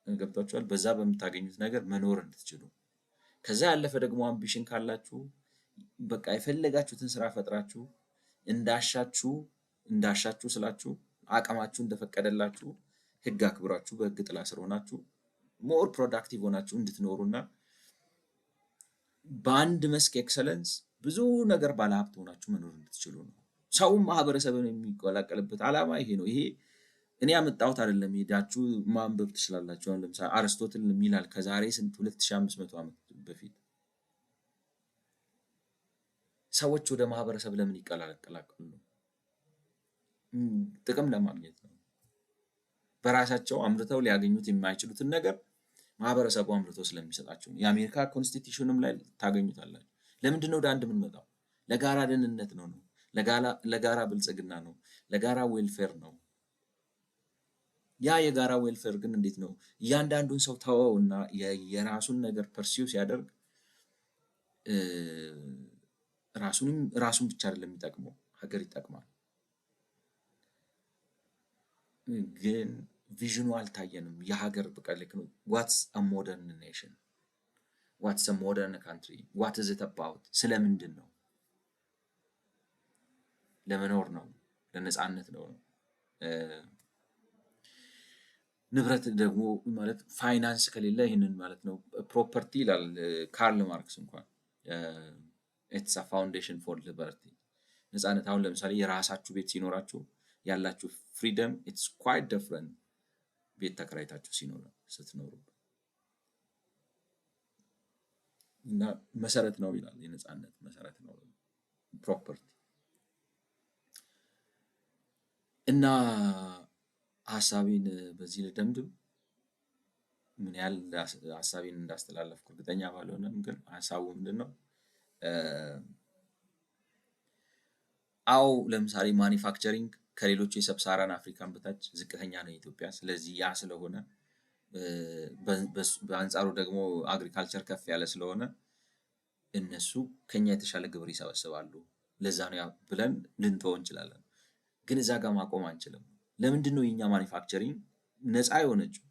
ገብቷችኋል፣ በዛ በምታገኙት ነገር መኖር እንድትችሉ። ከዛ ያለፈ ደግሞ አምቢሽን ካላችሁ በቃ የፈለጋችሁትን ስራ ፈጥራችሁ እንዳሻችሁ ስላችሁ አቅማችሁ እንደፈቀደላችሁ ህግ አክብራችሁ በህግ ጥላ ስር ሆናችሁ ሞር ፕሮዳክቲቭ ሆናችሁ እንድትኖሩና በአንድ መስክ ኤክሰለንስ ብዙ ነገር ባለሀብት ሆናችሁ መኖር እንድትችሉ ነው። ሰውም ማህበረሰብን የሚቀላቀልበት ዓላማ ይሄ ነው። ይሄ እኔ ያመጣሁት አይደለም፣ ሄዳችሁ ማንበብ ትችላላችሁ። አሁን ለምሳሌ አርስቶትል የሚላል ከዛሬ ስንት 2500 ዓመት በፊት ሰዎች ወደ ማህበረሰብ ለምን ይቀላቀላሉ? ጥቅም ለማግኘት ነው። በራሳቸው አምርተው ሊያገኙት የማይችሉትን ነገር ማህበረሰቡ አምርቶ ስለሚሰጣቸው ነው። የአሜሪካ ኮንስቲቱሽንም ላይ ታገኙታላችሁ። ለምንድን ነው ወደ አንድ የምንመጣው? ለጋራ ደህንነት ነው፣ ለጋራ ብልጽግና ነው፣ ለጋራ ዌልፌር ነው። ያ የጋራ ዌልፌር ግን እንዴት ነው? እያንዳንዱን ሰው ተወውና የራሱን ነገር ፐርሲው ሲያደርግ ራሱን ብቻ አይደለም የሚጠቅመው፣ ሀገር ይጠቅማል። ግን ቪዥኑ አልታየንም። የሀገር በቃ ልክ ነው። ዋትስ አ ሞደርን ኔሽን፣ ዋትስ አ ሞደርን ካንትሪ፣ ዋት ኢዝ ኢት አባውት? ስለምንድን ነው? ለመኖር ነው፣ ለነፃነት ነው። ንብረት ደግሞ ማለት ፋይናንስ ከሌለ ይህንን ማለት ነው። ፕሮፐርቲ ይላል ካርል ማርክስ እንኳን ኢትስ አ ፋውንዴሽን ፎር ሊበርቲ፣ ነፃነት። አሁን ለምሳሌ የራሳችሁ ቤት ሲኖራችሁ ያላችሁ ፍሪደም ኢትስ ኳይት ዲፍረንት ቤት ተከራይታችሁ ስትኖሩ እና መሰረት ነው ይላል። የነፃነት መሰረት ነው ፕሮፐርቲ። እና ሀሳቤን በዚህ ልደምድም። ምን ያህል ሀሳቤን እንዳስተላለፍኩ እርግጠኛ ባልሆነም ግን ሀሳቡ ምንድን ነው? አዎ ለምሳሌ ማኒፋክቸሪንግ ከሌሎቹ የሰብሳራን አፍሪካን በታች ዝቅተኛ ነው ኢትዮጵያ። ስለዚህ ያ ስለሆነ በአንጻሩ ደግሞ አግሪካልቸር ከፍ ያለ ስለሆነ እነሱ ከኛ የተሻለ ግብር ይሰበስባሉ። ለዛ ነው ብለን ልንተው እንችላለን። ግን እዛ ጋር ማቆም አንችልም። ለምንድን ነው የኛ ማኒፋክቸሪንግ ነፃ የሆነችው?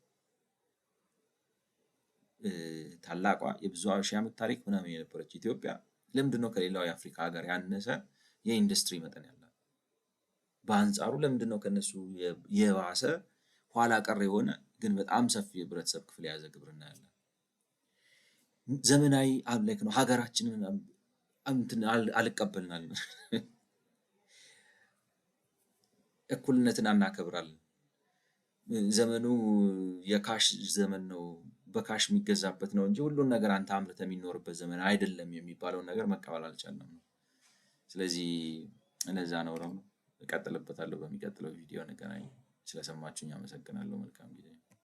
ታላቋ የብዙ ሺህ ዓመት ታሪክ ምናምን የነበረች ኢትዮጵያ ለምንድን ነው ከሌላው የአፍሪካ ሀገር ያነሰ የኢንዱስትሪ መጠን ያላት? በአንጻሩ ለምንድን ነው ከነሱ የባሰ ኋላ ቀር የሆነ ግን በጣም ሰፊ የህብረተሰብ ክፍል የያዘ ግብርና ያለ? ዘመናዊ አምላክ ነው። ሀገራችንን አልቀበልናል፣ እኩልነትን አናከብራለን። ዘመኑ የካሽ ዘመን ነው፣ በካሽ የሚገዛበት ነው እንጂ ሁሉን ነገር አንተ አምርተህ የሚኖርበት ዘመን አይደለም የሚባለውን ነገር መቀበል አልቻልንም። ስለዚህ እነዛ ነው እቀጥልበታለሁ። በሚቀጥለው ቪዲዮ እንገናኝ። ስለሰማችሁኝ አመሰግናለሁ። መልካም ጊዜ